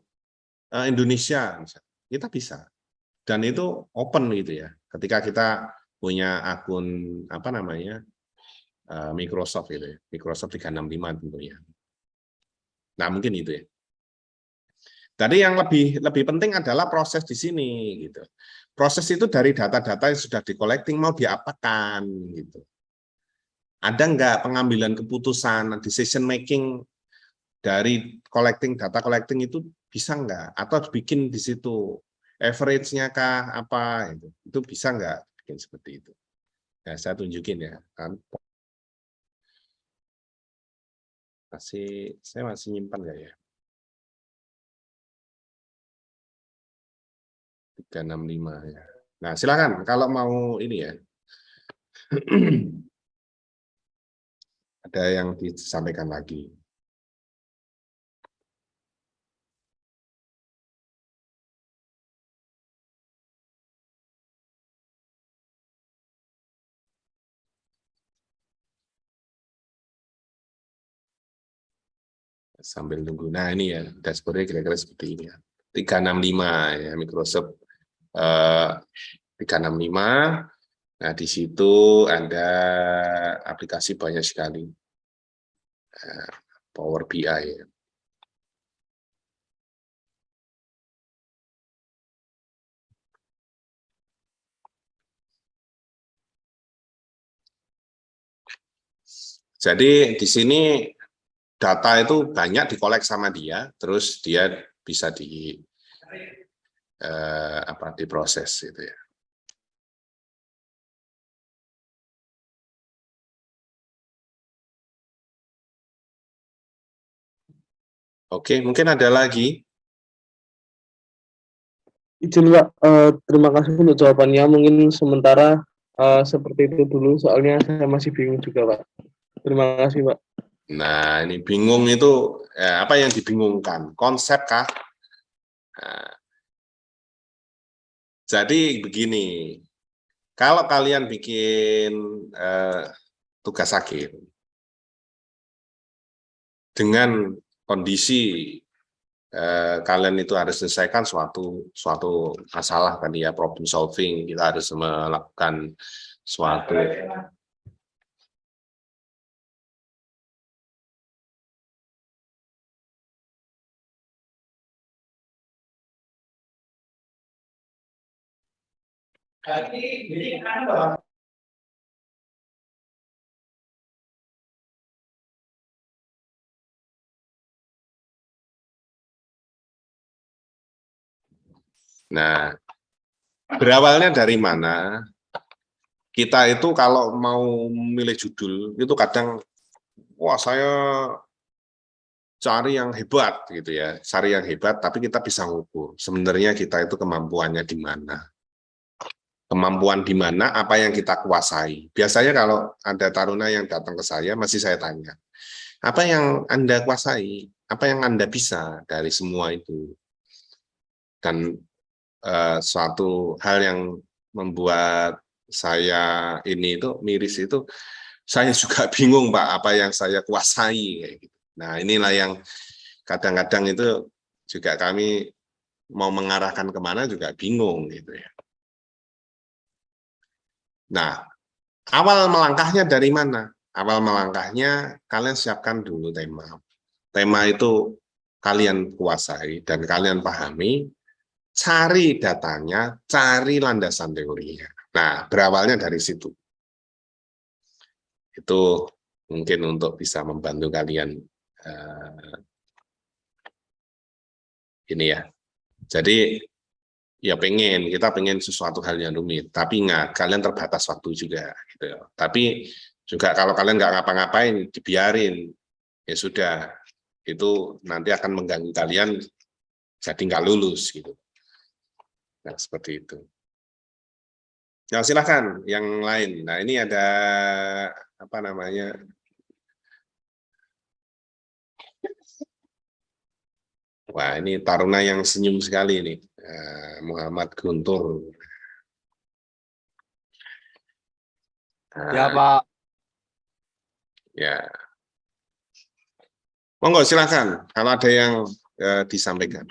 Indonesia, kita bisa. Dan itu open gitu ya. Ketika kita punya akun apa namanya Microsoft itu ya, Microsoft 365 tentunya. Nah mungkin itu ya. Tadi yang lebih penting adalah proses di sini gitu. Proses itu dari data-data yang sudah di-collecting mau diapakan gitu. Ada nggak pengambilan keputusan, decision making dari data collecting itu bisa nggak? Atau bikin di situ average-nya kah apa itu bisa nggak bikin seperti itu? Ya, saya tunjukin ya kan. Saya masih nyimpan nggak ya? 365 ya. Nah, silakan kalau mau ini ya. Ada yang disampaikan lagi. Sambil nunggu. Nah, ini ya, dashboard-nya kira-kira seperti ini ya. 365 ya, Microsoft 365. Nah, di situ ada aplikasi banyak sekali. Power BI ya. Jadi di sini data itu banyak dikolek sama dia, terus dia bisa diproses gitu ya. Oke, mungkin ada lagi. Izin Pak, terima kasih untuk jawabannya. Mungkin sementara seperti itu dulu, soalnya saya masih bingung juga Pak. Terima kasih Pak. Nah, ini bingung itu apa yang dibingungkan? Konsep kah? Nah, jadi begini, kalau kalian bikin tugas akhir dengan kondisi kalian itu harus selesaikan suatu masalah tadi ya, problem solving, kita harus melakukan suatu Nah, berawalnya dari mana? Kita itu kalau mau memilih judul itu kadang, wah saya cari yang hebat gitu ya, cari yang hebat, tapi kita bisa ngukur. Sebenarnya kita itu kemampuannya di mana? Kemampuan di mana? Apa yang kita kuasai? Biasanya kalau ada taruna yang datang ke saya, masih saya tanya, apa yang Anda kuasai? Apa yang Anda bisa dari semua itu? Dan suatu hal yang membuat saya ini itu miris itu, saya juga bingung Pak, apa yang saya kuasai kayak gitu. Nah, inilah yang kadang-kadang itu juga kami mau mengarahkan kemana juga bingung gitu ya. Nah, awal melangkahnya dari mana? Awal melangkahnya kalian siapkan dulu tema. Tema itu kalian kuasai dan kalian pahami, cari datanya, cari landasan teorinya. Nah, berawalnya dari situ. Itu mungkin untuk bisa membantu kalian ini ya. Jadi ya kita pengen sesuatu hal yang rumit, tapi ingat kalian terbatas waktu juga gitu ya. Tapi juga kalau kalian nggak ngapa-ngapain, dibiarin, ya sudah, itu nanti akan mengganggu kalian jadi nggak lulus gitu. Nah, seperti itu. Nah, silahkan yang lain. Nah, ini ada apa namanya? Wah, ini taruna yang senyum sekali ini, Muhammad Guntur. Ya Pak. Ya, monggo silakan kalau ada yang disampaikan.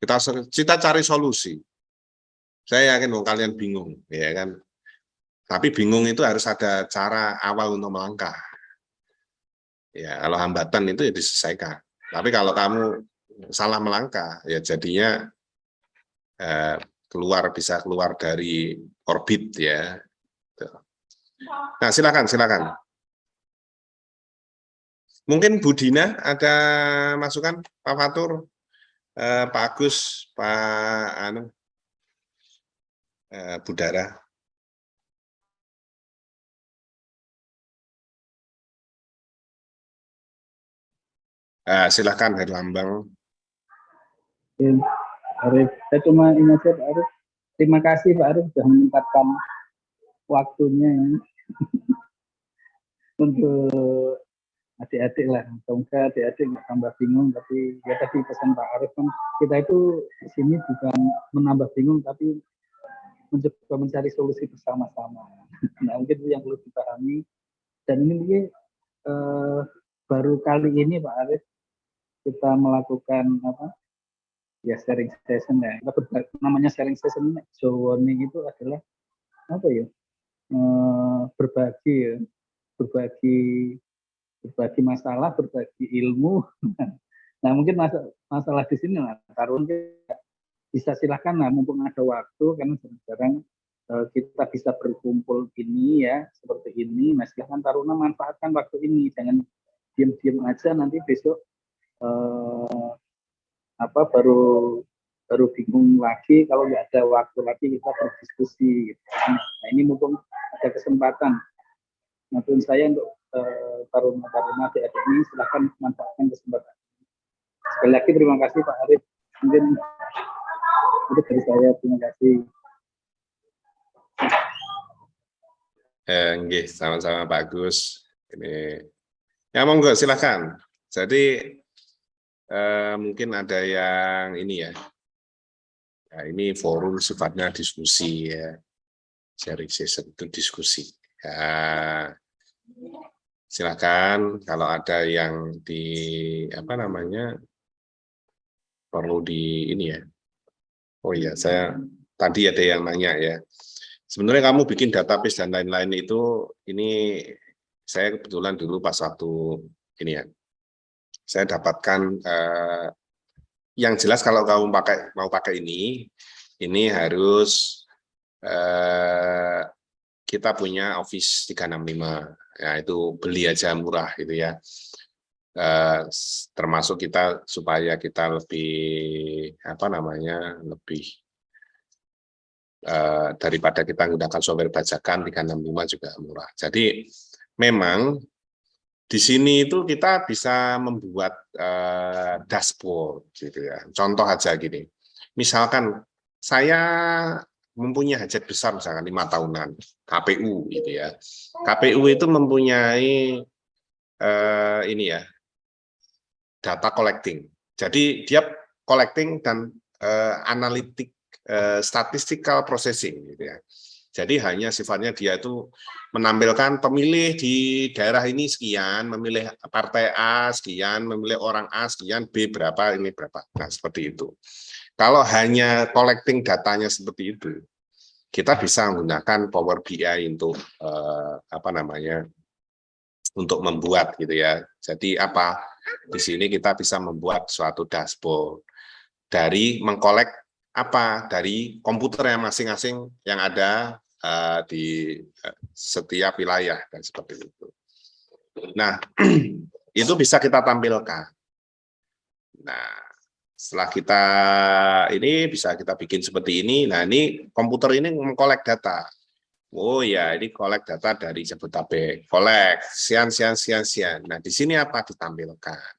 Kita cari solusi. Saya yakin kalian bingung, ya kan? Tapi bingung itu harus ada cara awal untuk melangkah. Ya, kalau hambatan itu ya diselesaikan. Tapi kalau kamu salah melangkah, ya jadinya bisa keluar dari orbit ya. Nah, silakan. Mungkin Bu Dina ada masukan, Pak Fatur, Pak Agus, Pak Budara. Silakan Herlambang. Arif, saya cuma ingin Pak Arif, terima kasih Pak Arif sudah menyempatkan waktunya ya, untuk adik-adik lah. Semoga adik-adik nggak tambah bingung, tapi ya tadi pesan Pak Arif kan, kita itu di sini bukan menambah bingung, tapi mencoba mencari solusi bersama-sama. Nah, mungkin itu yang perlu dipahami. Dan ini mungkin baru kali ini Pak Arif kita melakukan ya sharing session ya. Namanya sharing session Jowoni itu adalah apa ya? Berbagi masalah, berbagi ilmu. Nah, mungkin masalah di sini lah, Tarun bisa silahkan lah, mumpung ada waktu, karena jarang-jarang kita bisa berkumpul ini ya, seperti ini. Nah, silahkan Taruna manfaatkan waktu ini, jangan diam-diam aja, nanti besok baru bingung lagi kalau nggak ada waktu lagi kita berdiskusi. Gitu. Nah, ini mumpung ada kesempatan. Nah, saya untuk taruna-taruna adik-adik ini silahkan manfaatkan kesempatan. Sekali lagi terima kasih Pak Arif. Mungkin itu dari saya. Terima kasih. Nggih, sama-sama bagus. Ini, ya monggo silakan. Jadi mungkin ada yang ini ya. Nah, ini forum sifatnya diskusi ya. Sharing session itu diskusi. Ya, silakan kalau ada yang apa namanya perlu ini ya. Oh iya, saya tadi ada yang nanya ya. Sebenarnya kamu bikin database dan lain-lain itu, ini saya kebetulan dulu pas waktu ini ya, saya dapatkan yang jelas kalau kamu mau pakai ini harus kita punya Office 365, ya itu beli aja murah gitu ya. Termasuk kita supaya kita lebih apa namanya lebih daripada kita menggunakan software bajakan 365 juga murah. Jadi memang di sini itu kita bisa membuat dashboard gitu ya. Contoh aja gini. Misalkan saya mempunyai hajat besar misalkan 5 tahunan KPU gitu ya. KPU itu mempunyai ini ya data collecting. Jadi dia collecting dan analitik statistical processing gitu ya. Jadi hanya sifatnya dia itu menampilkan pemilih di daerah ini sekian, memilih partai A sekian, memilih orang A sekian, B berapa, ini berapa. Nah, seperti itu. Kalau hanya collecting datanya seperti itu, kita bisa menggunakan Power BI untuk apa namanya? Untuk membuat gitu ya. Jadi apa? Di sini kita bisa membuat suatu dashboard dari mengkolek apa dari komputer yang masing-masing yang ada di setiap wilayah dan seperti itu. Nah, itu bisa kita tampilkan. Nah, setelah kita ini bisa kita bikin seperti ini. Nah, ini komputer ini mengkolek data. Oh ya, ini kolek data dari Jabodetabek. Kolek sekian. Nah, di sini apa ditampilkan?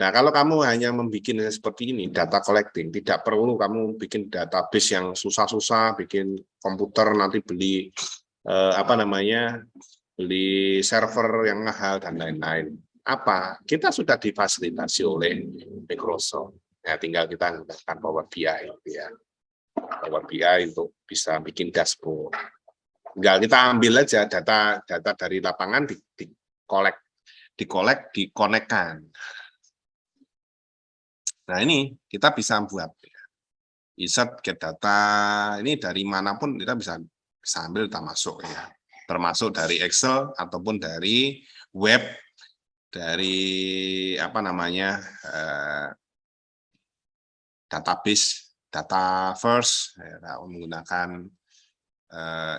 Nah, kalau kamu hanya membuat seperti ini, data collecting, tidak perlu kamu bikin database yang susah-susah, bikin komputer nanti beli apa namanya, beli server yang mahal dan lain-lain. Apa? Kita sudah difasilitasi oleh Microsoft. Ya, tinggal kita menggunakan Power BI, ya. Power BI untuk bisa bikin dashboard. Tinggal kita ambil aja data dari lapangan, dikonekkan. Nah, ini kita bisa buat insert get data ini dari manapun kita bisa ambil, kita masuk ya, termasuk dari Excel ataupun dari web, dari apa namanya database, Dataverse ya, menggunakan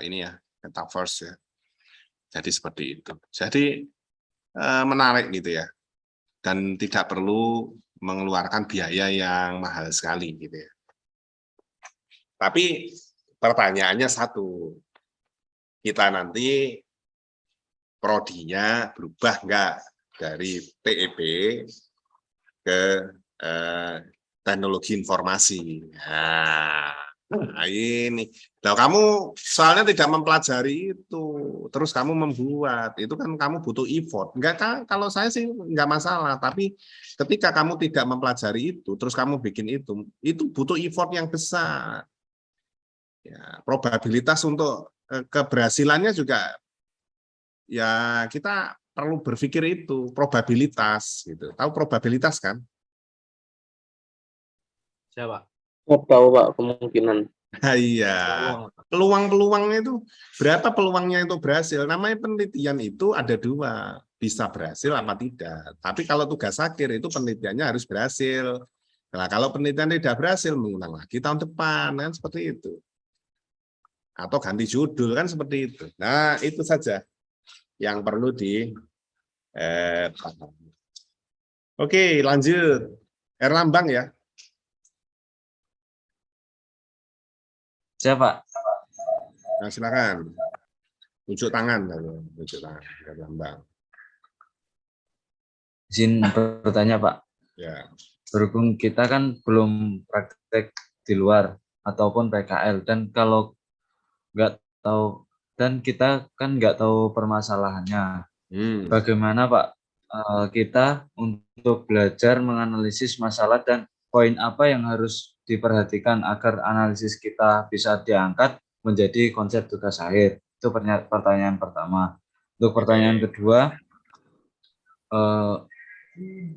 ini ya Dataverse ya. Jadi seperti itu. Jadi menarik gitu ya, dan tidak perlu mengeluarkan biaya yang mahal sekali gitu ya. Tapi pertanyaannya satu, kita nanti prodinya berubah enggak dari TEP ke teknologi informasi. Nah, ini. Nah, kamu soalnya tidak mempelajari itu, terus kamu membuat, itu kan kamu butuh effort. Enggak kan? Kalau saya sih enggak masalah, tapi ketika kamu tidak mempelajari itu, terus kamu bikin itu butuh effort yang besar. Ya, probabilitas untuk keberhasilannya juga ya kita perlu berpikir itu probabilitas gitu. Tahu probabilitas kan? Siapa? Tahu Pak, kemungkinan. Iya. Peluang-peluangnya itu berapa peluangnya itu berhasil? Namanya penelitian itu ada dua, bisa berhasil apa tidak. Tapi kalau tugas akhir itu penelitiannya harus berhasil. Nah, kalau penelitian tidak berhasil, mengulang lagi tahun depan, kan seperti itu. Atau ganti judul kan seperti itu. Nah, itu saja yang perlu pahami. Oke, lanjut. Erlambang ya. Siapa? Nah, silakan. Tunjuk tangan, Erlambang. Izin bertanya, Pak. Ya. berhubung kita kan belum praktek di luar ataupun PKL, dan kalau nggak tahu, dan kita kan nggak tahu permasalahannya, bagaimana Pak kita untuk belajar menganalisis masalah dan poin apa yang harus diperhatikan agar analisis kita bisa diangkat menjadi konsep tugas akhir? Itu pertanyaan pertama. Untuk pertanyaan kedua,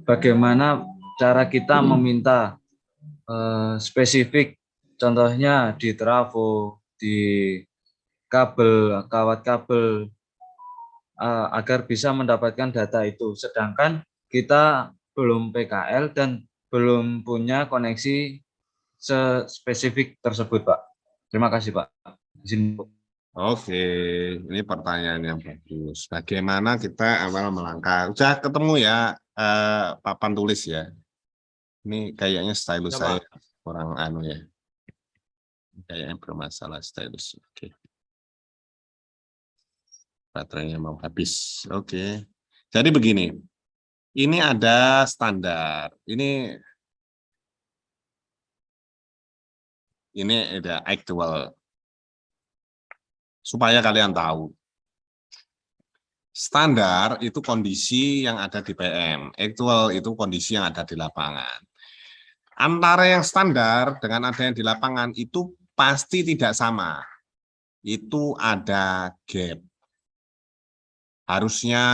bagaimana cara kita meminta spesifik, contohnya di trafo, di kabel, kawat kabel, agar bisa mendapatkan data itu, sedangkan kita belum PKL dan belum punya koneksi spesifik tersebut, Pak. Terima kasih, Pak. Izin. Oke, ini pertanyaan yang bagus. Bagaimana kita awal melangkah? Udah ketemu ya papan tulis ya. Ini kayaknya stylus saya kurang anu ya. Kayaknya bermasalah stylus. Oke. Baterainya mau habis. Oke. Jadi begini. Ini ada standar. Ini ada actual. Supaya kalian tahu. Standar itu kondisi yang ada di PM. Actual itu kondisi yang ada di lapangan. Antara yang standar dengan ada yang di lapangan itu pasti tidak sama. Itu ada gap. Harusnya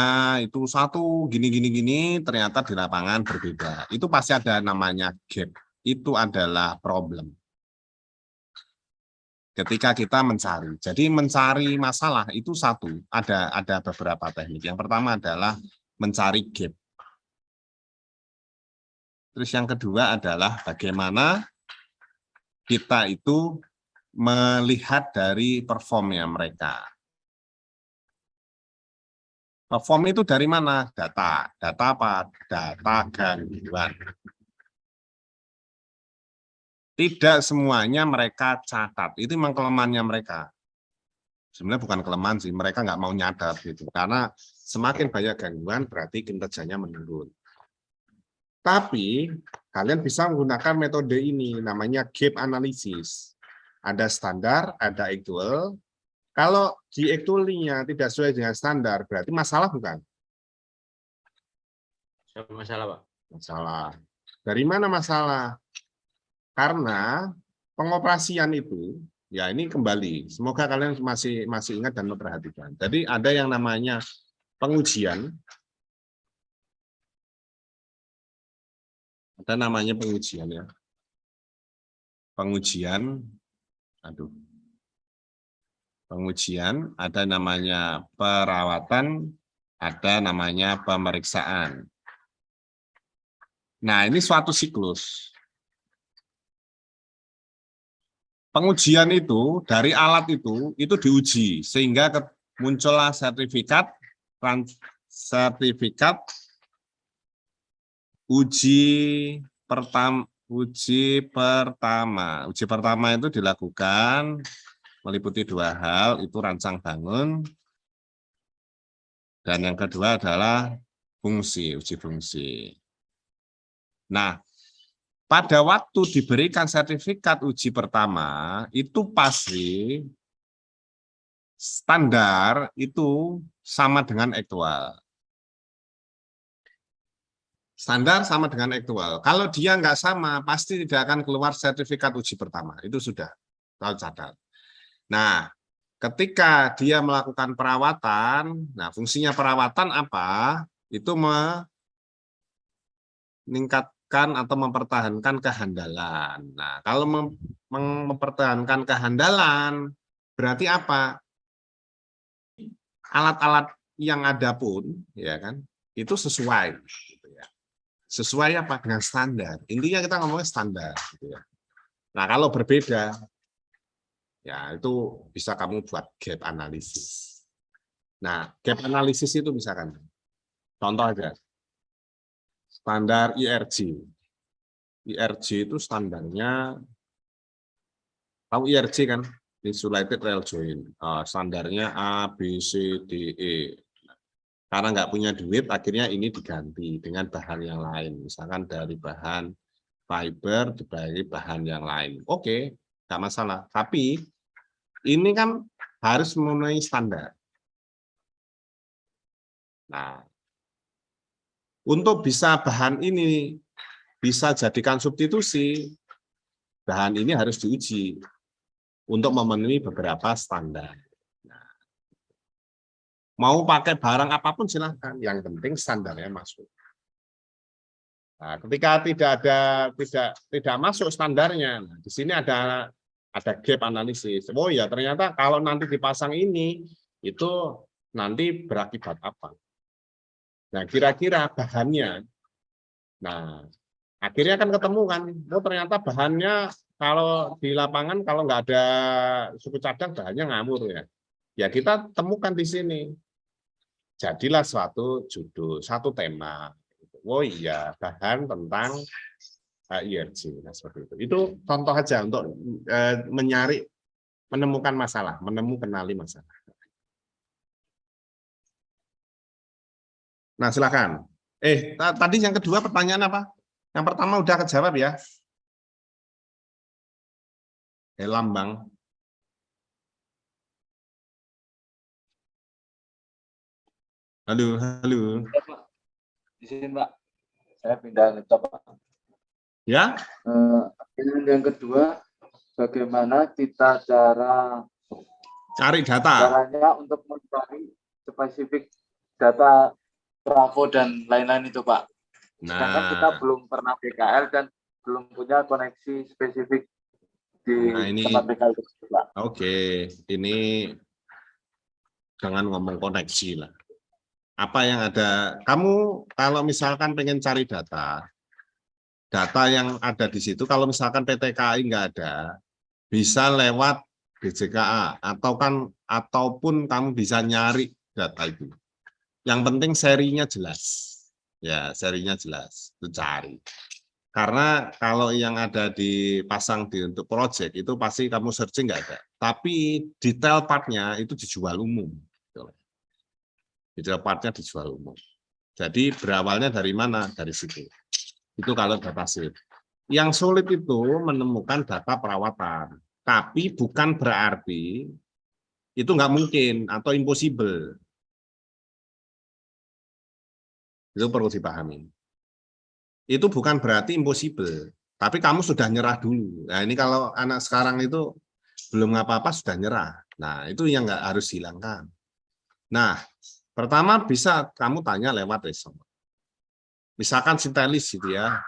itu satu gini, ternyata di lapangan berbeda. Itu pasti ada namanya gap. Itu adalah problem. Ketika kita mencari. Jadi mencari masalah itu satu. Ada beberapa teknik. Yang pertama adalah mencari gap. Terus yang kedua adalah bagaimana kita itu melihat dari performnya mereka. Perform itu dari mana? Data. Data apa? Data gangguan. Tidak semuanya mereka catat. Itu memang kelemahannya mereka. Sebenarnya bukan kelemahan sih, mereka nggak mau nyadat gitu. Karena semakin banyak gangguan berarti kinerjanya menurun. Tapi kalian bisa menggunakan metode ini, namanya gap analysis. Ada standar, ada actual. Kalau di actual-nya tidak sesuai dengan standar, berarti masalah bukan? Masalah, Pak. Masalah. Dari mana masalah? Karena pengoperasian itu, ya ini kembali, semoga kalian masih ingat dan memperhatikan. Jadi ada yang namanya pengujian, ada namanya pengujian ya. Pengujian, pengujian, ada namanya perawatan, ada namanya pemeriksaan. Nah ini suatu siklus. Pengujian itu dari alat itu diuji sehingga muncullah sertifikat uji pertama. Uji pertama itu dilakukan meliputi dua hal, itu rancang bangun, dan yang kedua adalah uji fungsi. Nah, pada waktu diberikan sertifikat uji pertama, itu pasti standar itu sama dengan aktual. Standar sama dengan aktual. Kalau dia nggak sama, pasti tidak akan keluar sertifikat uji pertama. Itu sudah tahu catat. Nah, ketika dia melakukan perawatan, nah fungsinya perawatan apa? Itu meningkatkan atau mempertahankan kehandalan. Nah, kalau mempertahankan kehandalan, berarti apa? Alat-alat yang ada pun, ya kan, itu sesuai. Gitu ya. Sesuai apa? Dengan standar. Intinya kita ngomongnya standar. Gitu ya. Nah, kalau berbeda, ya itu bisa kamu buat gap analisis. Nah, gap analisis itu misalkan, contoh aja, standar IRG. IRG itu standarnya, tahu IRG kan? Insulated rail joint. Standarnya A, B, C, D, E. Karena nggak punya duit, akhirnya ini diganti dengan bahan yang lain. Misalkan dari bahan fiber dibagi bahan yang lain. Oke, nggak masalah. Tapi ini kan harus memenuhi standar. Nah, untuk bisa bahan ini bisa jadikan substitusi, bahan ini harus diuji untuk memenuhi beberapa standar. Nah, mau pakai barang apapun silahkan, yang penting standarnya masuk. Nah, ketika tidak masuk standarnya, nah, di sini ada gap analisis. Oh ya, ternyata kalau nanti dipasang ini itu nanti berakibat apa? Nah, kira-kira bahannya. Nah, akhirnya kan ketemu kan, oh ternyata bahannya kalau di lapangan kalau nggak ada suku cadang bahannya ngamur ya. Ya kita temukan di sini. Jadilah suatu judul, satu tema. Oh iya, bahan tentang IRC. Nah, seperti itu. Itu contoh aja untuk menemukan masalah, kenali masalah. Nah, silakan. Tadi yang kedua pertanyaan apa? Yang pertama udah kejawab ya. Lambang. Halo, halo. Di sini Pak, saya pindah laptop Pak. Ya. Yang kedua, bagaimana kita cari data? Caranya untuk mencari spesifik data trafo dan lain-lain itu Pak. Sedangkan kita belum pernah PKL dan belum punya koneksi spesifik di tempat PKL tersebut Pak. Oke, ini jangan ngomong koneksi lah. Apa yang ada, kamu kalau misalkan pengen cari data yang ada di situ, kalau misalkan PT KAI nggak ada, bisa lewat BJKA ataupun kamu bisa nyari data itu. Yang penting serinya jelas, ya serinya jelas, itu cari. Karena kalau yang ada dipasang untuk project itu pasti kamu searching nggak ada, tapi detail partnya itu dijual umum. Detail partnya dijual umum. Jadi berawalnya dari mana? Dari situ. Itu kalau datasheet. Yang sulit itu menemukan data perawatan. Tapi bukan berarti itu nggak mungkin atau impossible. Itu perlu dipahami. Itu bukan berarti impossible. Tapi kamu sudah nyerah dulu. Nah ini kalau anak sekarang itu belum apa-apa sudah nyerah. Nah itu yang nggak harus hilangkan. Nah, pertama bisa kamu tanya lewat resort. Misalkan Sintelis gitu ya,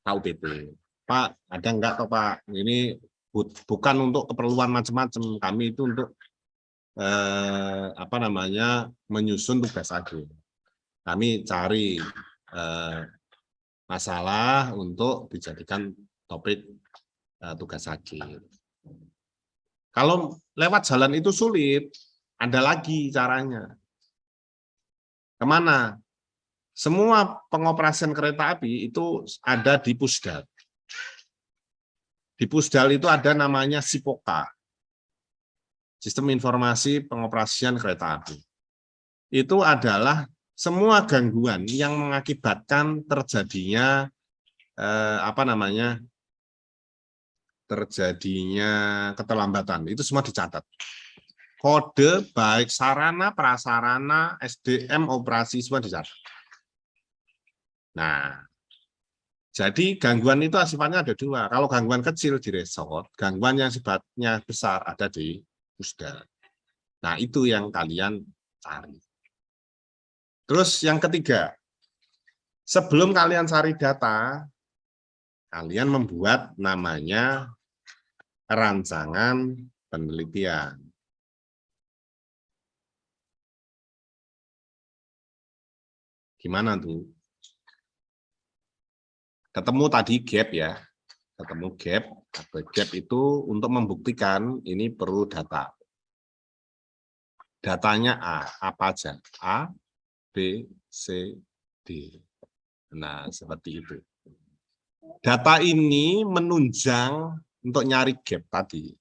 KUPT. Pak, ada enggak toh Pak? Ini bukan untuk keperluan macam-macam. Kami itu untuk menyusun tugas akhir. Kami cari masalah untuk dijadikan topik tugas akhir. Kalau lewat jalan itu sulit, ada lagi caranya. Kemana? Semua pengoperasian kereta api itu ada di Pusdal. Di Pusdal itu ada namanya SIPOKA, Sistem Informasi Pengoperasian Kereta Api. Itu adalah semua gangguan yang mengakibatkan terjadinya keterlambatan. Itu semua dicatat. Kode baik sarana, prasarana, SDM, operasi semua dicatat. Nah, jadi gangguan itu sifatnya ada dua. Kalau gangguan kecil di resort, gangguan yang sifatnya besar ada di Pusdal. Nah, itu yang kalian cari. Terus yang ketiga, sebelum kalian cari data, kalian membuat namanya rancangan penelitian. Gimana tuh? Ketemu tadi gap ya, ketemu gap. Gap itu untuk membuktikan ini perlu data. Datanya apa aja? A, B, C, D. Nah, seperti itu. Data ini menunjang untuk nyari gap tadi.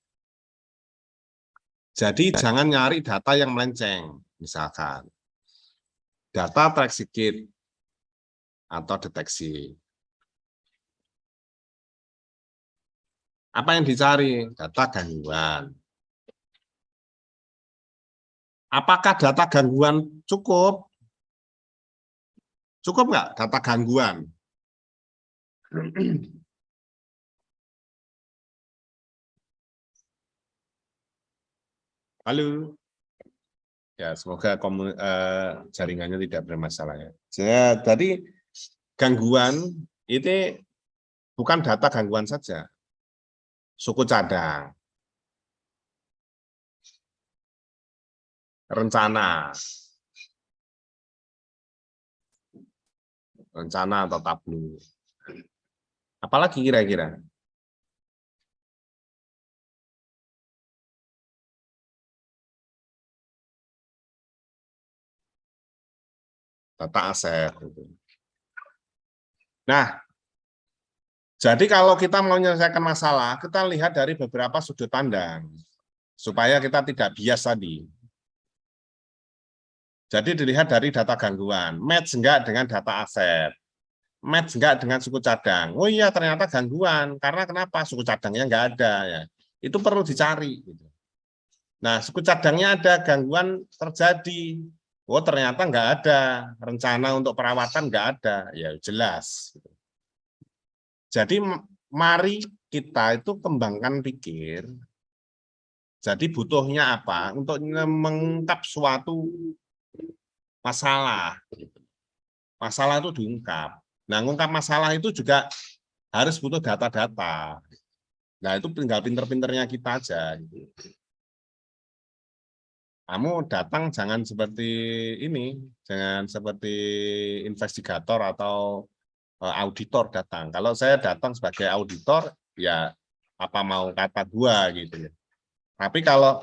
Jadi jangan nyari data yang melenceng, misalkan data track kit atau deteksi. Apa yang dicari? Data gangguan. Apakah data gangguan cukup? Cukup nggak data gangguan? Halo. Ya, semoga jaringannya tidak bermasalah ya. Jadi gangguan itu bukan data gangguan saja. Suku cadang, rencana atau tablu. Apalagi kira-kira? Data aset. Nah, jadi kalau kita mau menyelesaikan masalah, kita lihat dari beberapa sudut pandang, supaya kita tidak bias tadi. Jadi dilihat dari data gangguan, match enggak dengan data aset, match enggak dengan suku cadang. Oh iya, ternyata gangguan. Karena kenapa? Suku cadangnya enggak ada. Ya. Itu perlu dicari. Nah, suku cadangnya ada, gangguan terjadi. Oh, ternyata enggak ada. Rencana untuk perawatan enggak ada. Ya, jelas. Jadi, mari kita itu kembangkan pikir. Jadi, butuhnya apa? Untuk mengungkap suatu masalah. Masalah itu diungkap. Nah, mengungkap masalah itu juga harus butuh data-data. Nah, itu tinggal pinter-pinternya kita aja. Kamu datang jangan seperti ini, jangan seperti investigator atau auditor datang. Kalau saya datang sebagai auditor, ya apa mau kata gua gitu. Tapi kalau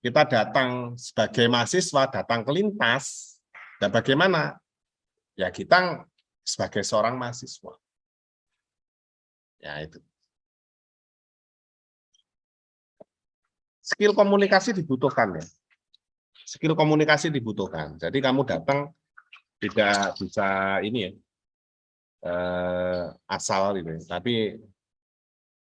kita datang sebagai mahasiswa, datang ke lintas, dan bagaimana? Ya kita sebagai seorang mahasiswa. Ya itu. Skill komunikasi dibutuhkan ya. Skill komunikasi dibutuhkan. Jadi kamu datang tidak bisa ini ya, asal gitu, tapi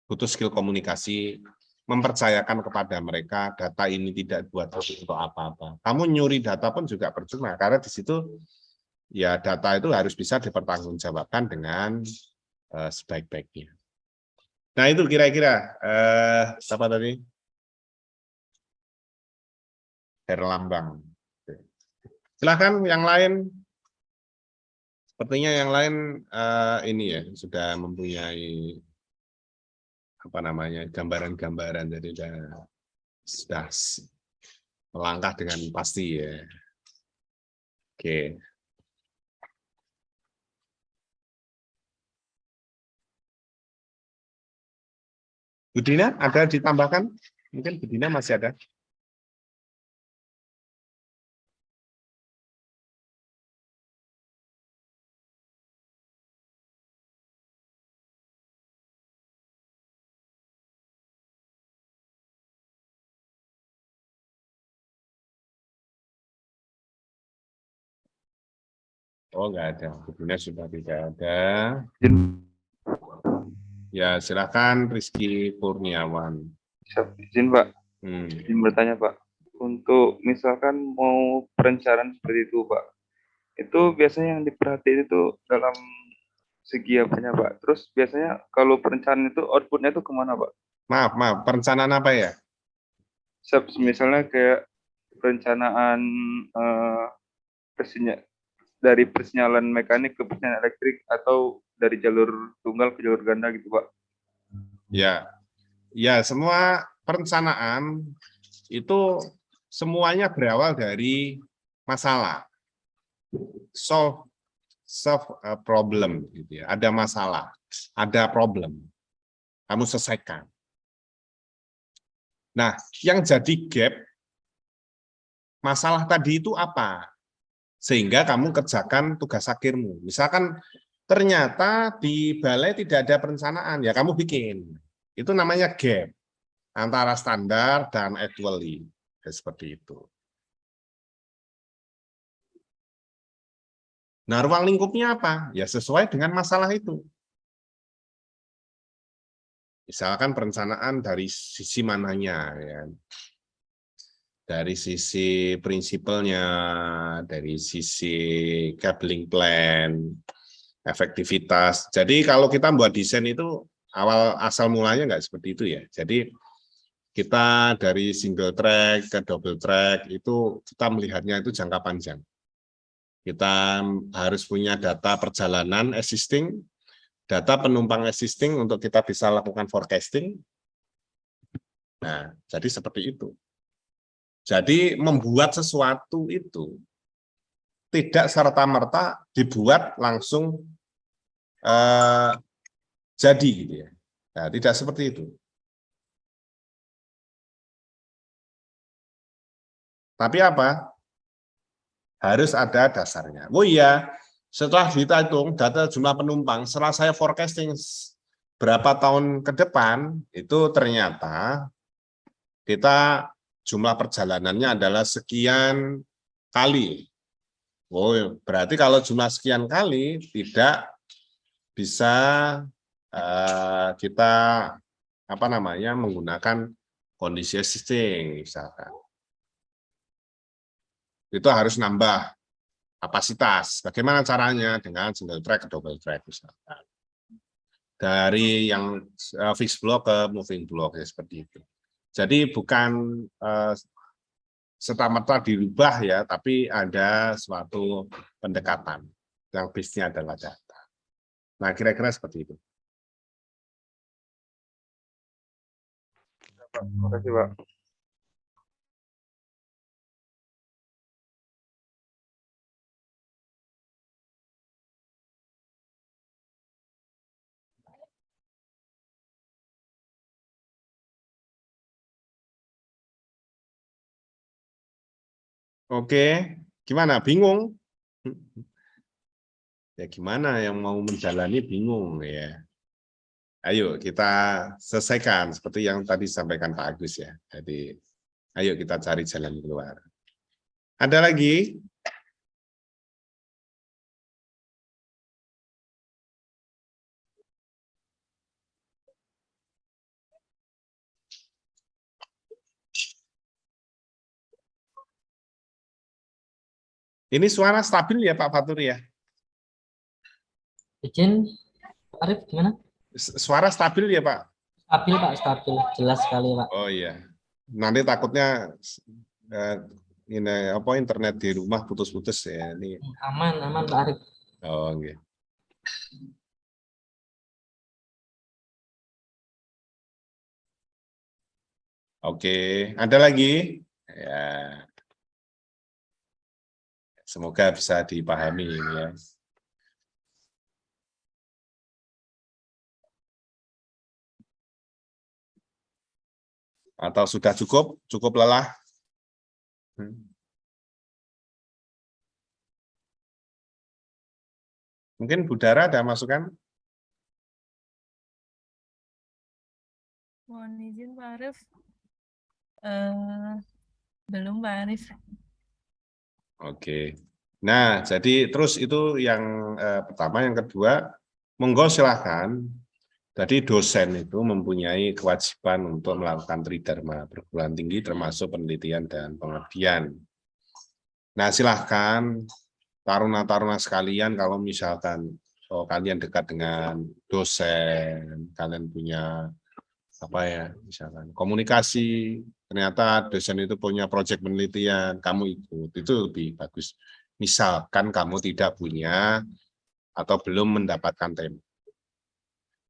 butuh skill komunikasi, mempercayakan kepada mereka data ini tidak buat untuk apa-apa. Kamu nyuri data pun juga percuma, karena di situ ya data itu harus bisa dipertanggungjawabkan dengan sebaik-baiknya. Nah itu kira-kira siapa tadi? Herlambang. Silahkan yang lain. Sepertinya yang lain ini ya sudah mempunyai apa namanya gambaran-gambaran, jadi sudah melangkah dengan pasti ya. Oke. Budina ada ditambahkan? Mungkin Budina masih ada. Oh, enggak ada. Budina sudah tidak ada. Ya, silakan Rizky Kurniawan. Izin Pak, Hmm. izin bertanya Pak. Untuk misalkan mau perencanaan seperti itu Pak, itu biasanya yang diperhatiin itu dalam segi apanya Pak? Terus biasanya kalau perencanaan itu outputnya itu kemana Pak? Maaf, perencanaan apa ya? Misalnya kayak perencanaan dari persinyalan mekanik ke persinyalan elektrik atau dari jalur tunggal ke jalur ganda gitu Pak. Ya, semua perencanaan itu semuanya berawal dari masalah. Solve a problem gitu ya. Ada masalah, ada problem. Kamu selesaikan. Nah, yang jadi gap masalah tadi itu apa? Sehingga kamu kerjakan tugas akhirmu. Misalkan ternyata di balai tidak ada perencanaan, ya kamu bikin. Itu namanya gap antara standar dan actually. Ya, seperti itu. Nah, ruang lingkupnya apa? Ya sesuai dengan masalah itu. Misalkan perencanaan dari sisi mananya, ya. Dari sisi prinsipalnya, dari sisi cabling plan, efektivitas. Jadi kalau kita buat desain itu asal mulanya nggak seperti itu ya. Jadi kita dari single track ke double track itu kita melihatnya itu jangka panjang. Kita harus punya data perjalanan existing, data penumpang existing untuk kita bisa lakukan forecasting. Nah, jadi seperti itu. Jadi membuat sesuatu itu tidak serta-merta dibuat langsung jadi gitu ya. Nah, tidak seperti itu. Tapi apa? Harus ada dasarnya. Oh iya, setelah dihitung data jumlah penumpang, setelah saya forecasting berapa tahun ke depan, itu ternyata kita jumlah perjalanannya adalah sekian kali. Oh, berarti kalau jumlah sekian kali tidak bisa kita menggunakan kondisi existing misalkan. Itu harus nambah kapasitas. Bagaimana caranya? Dengan single track ke double track misalkan. Dari yang fixed block ke moving block ya seperti itu. Jadi bukan serta-merta dirubah ya, tapi ada suatu pendekatan yang base-nya adalah data. Nah, kira-kira seperti itu. Terima kasih, Pak. Oke, gimana? Bingung? Ya gimana yang mau menjalani bingung ya. Ayo kita selesaikan seperti yang tadi sampaikan Pak Agus ya. Jadi ayo kita cari jalan keluar. Ada lagi? Ini suara stabil ya Pak Fatur ya? Izin, Arif gimana? Suara stabil ya Pak? Stabil Pak, stabil, jelas sekali Pak. Oh iya, nanti takutnya ini internet di rumah putus-putus ya ini. Aman Pak Arif. Oh okay. Oke, ada lagi? Ya. Semoga bisa dipahami ya. Atau sudah cukup lelah? Mungkin Budara ada masukan? Mohon izin Pak Arif. Belum Pak Arif. Oke. Nah, jadi terus itu yang pertama, yang kedua, monggo silahkan. Jadi dosen itu mempunyai kewajiban untuk melakukan tridharma perguruan tinggi termasuk penelitian dan pengabdian. Nah, silahkan taruna-taruna sekalian kalau misalkan kalian dekat dengan dosen, kalian punya misalkan komunikasi, ternyata dosen itu punya proyek penelitian, kamu ikut, itu lebih bagus. Misalkan kamu tidak punya atau belum mendapatkan tema.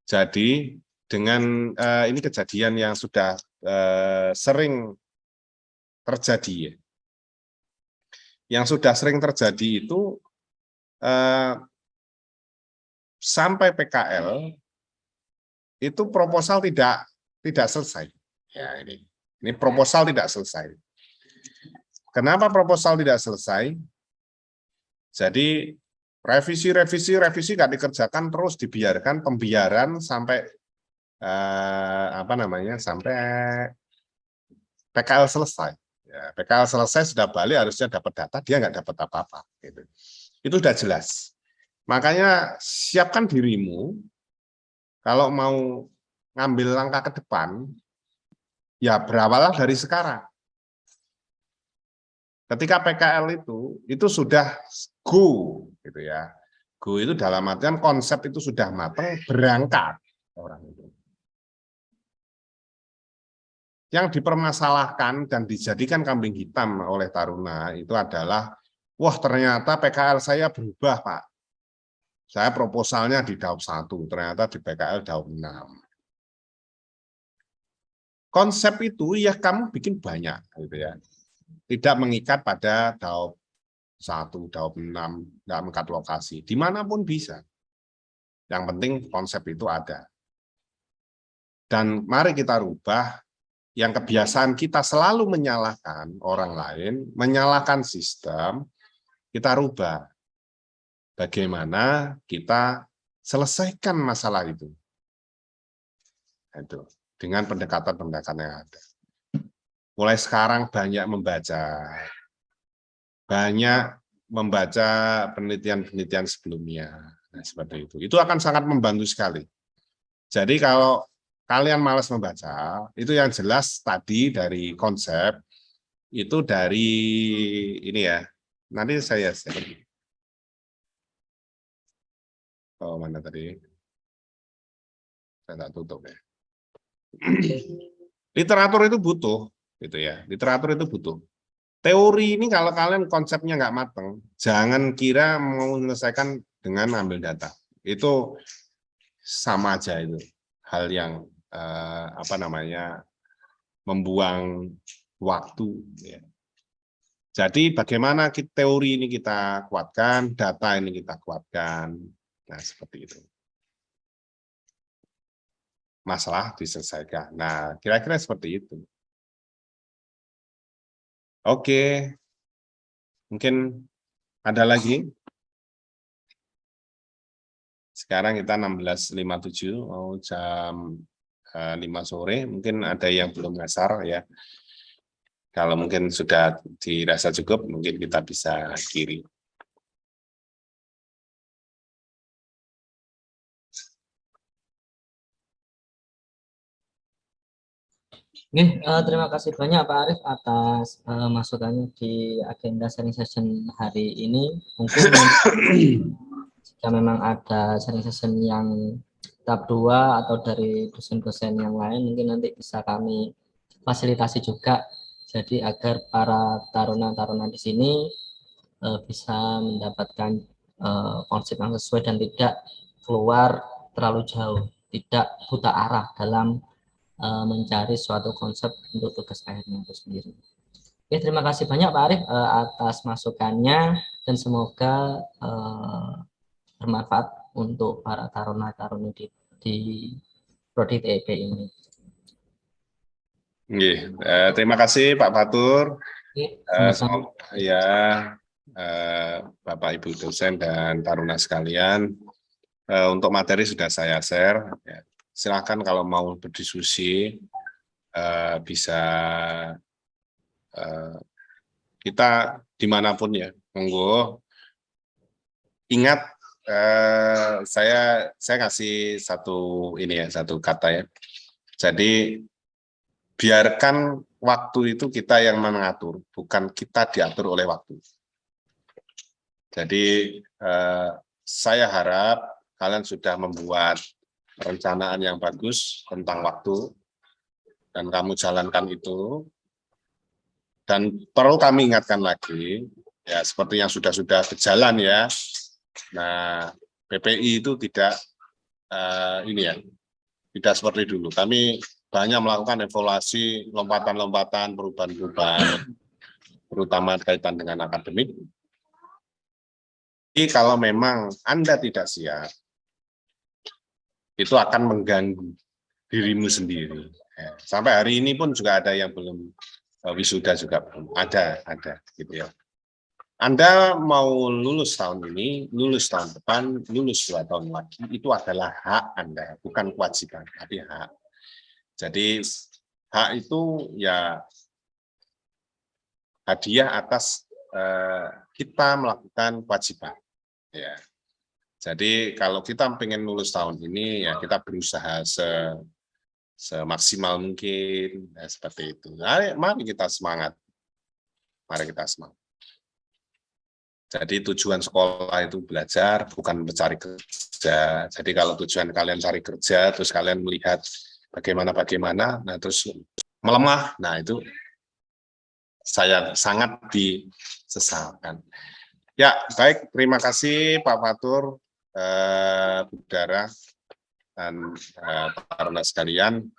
Jadi dengan ini kejadian yang sudah sering terjadi ya. Yang sudah sering terjadi itu sampai PKL itu proposal tidak selesai. Ya ini proposal tidak selesai. Kenapa proposal tidak selesai? Jadi revisi nggak dikerjakan, terus dibiarkan pembiaran sampai sampai PKL selesai. Ya, PKL selesai sudah balik harusnya dapat data, dia nggak dapat apa-apa. Gitu. Itu sudah jelas. Makanya siapkan dirimu kalau mau ngambil langkah ke depan, ya berawal dari sekarang. Ketika PKL itu sudah go, gitu ya. Go itu dalam artian konsep itu sudah matang, berangkat orang itu. Yang dipermasalahkan dan dijadikan kambing hitam oleh Taruna itu adalah, wah ternyata PKL saya berubah, Pak. Saya proposalnya di DAUP 1, ternyata di PKL DAUP 6. Konsep itu ya kamu bikin banyak, gitu ya. Tidak mengikat pada DAUP 1, DAUP 6, DAUP 4 lokasi. Dimanapun bisa. Yang penting konsep itu ada. Dan mari kita rubah yang kebiasaan kita selalu menyalahkan orang lain, menyalahkan sistem, kita rubah. Bagaimana kita selesaikan masalah itu. Itu dengan pendekatan-pendekatan yang ada. Mulai sekarang banyak membaca penelitian-penelitian sebelumnya. Nah, seperti itu. Itu akan sangat membantu sekali. Jadi kalau kalian malas membaca, itu yang jelas tadi dari konsep, itu dari ini ya. Nanti saya share. Oh, mana tadi? Saya tak tutup ya. Literatur itu butuh, gitu ya. Literatur itu butuh. Teori ini kalau kalian konsepnya nggak mateng, jangan kira mau menyelesaikan dengan ambil data. Itu sama aja itu. Hal yang membuang waktu. Ya. Jadi bagaimana teori ini kita kuatkan, data ini kita kuatkan. Nah, seperti itu. Masalah diselesaikan. Nah, kira-kira seperti itu. Oke. Mungkin ada lagi. Sekarang kita 16.57, mau jam 5 sore. Mungkin ada yang belum ngasar ya. Kalau mungkin sudah dirasa cukup, mungkin kita bisa akhiri. Terima kasih banyak Pak Arif atas masukannya di agenda sharing session hari ini. Mungkin jika memang ada sharing session yang tahap 2 atau dari dosen-dosen yang lain, mungkin nanti bisa kami fasilitasi juga. Jadi agar para taruna-taruna di sini bisa mendapatkan konsep yang sesuai dan tidak keluar terlalu jauh, tidak buta arah dalam mencari suatu konsep untuk tugas akhirnya itu sendiri. Oke, terima kasih banyak Pak Arif atas masukannya dan semoga bermanfaat untuk para taruna-taruni di Prodi TEP ini. Terima kasih Pak Fatur. Sama-sama. Ya, Bapak Ibu dosen dan taruna sekalian, untuk materi sudah saya share. Ya. Silakan kalau mau berdiskusi bisa kita dimanapun ya, monggo. Ingat saya kasih satu kata ya. Jadi biarkan waktu itu kita yang mengatur, bukan kita diatur oleh waktu. Jadi saya harap kalian sudah membuat perencanaan yang bagus tentang waktu dan kamu jalankan itu. Dan perlu kami ingatkan lagi, ya seperti yang sudah berjalan ya. Nah, PPI itu tidak tidak seperti dulu. Kami banyak melakukan evaluasi, lompatan-lompatan, perubahan-perubahan, terutama kaitan dengan akademik. Jadi kalau memang Anda tidak siap, itu akan mengganggu dirimu sendiri. Sampai hari ini pun juga ada yang belum wisuda juga belum ada gitu ya. Anda mau lulus tahun ini, lulus tahun depan, lulus 2 tahun lagi, itu adalah hak Anda, bukan kewajiban, tapi hak. Jadi hak itu ya hadiah atas kita melakukan kewajiban. Ya. Jadi kalau kita pengen lulus tahun ini, ya kita berusaha semaksimal mungkin, nah, seperti itu. Nah, mari kita semangat. Mari kita semangat. Jadi tujuan sekolah itu belajar, bukan mencari kerja. Jadi kalau tujuan kalian cari kerja, terus kalian melihat bagaimana, nah terus melemah, nah itu saya sangat disesalkan. Ya, baik, terima kasih Pak Fatur, Bu Dara, dan para sekalian.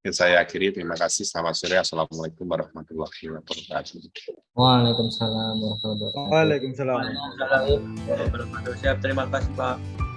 Saya akhiri, terima kasih, selamat sore, assalamualaikum warahmatullahi wabarakatuh. Waalaikumsalam warahmatullahi wabarakatuh. Waalaikumsalam. Waalaikumsalam. Siap, terima kasih Pak.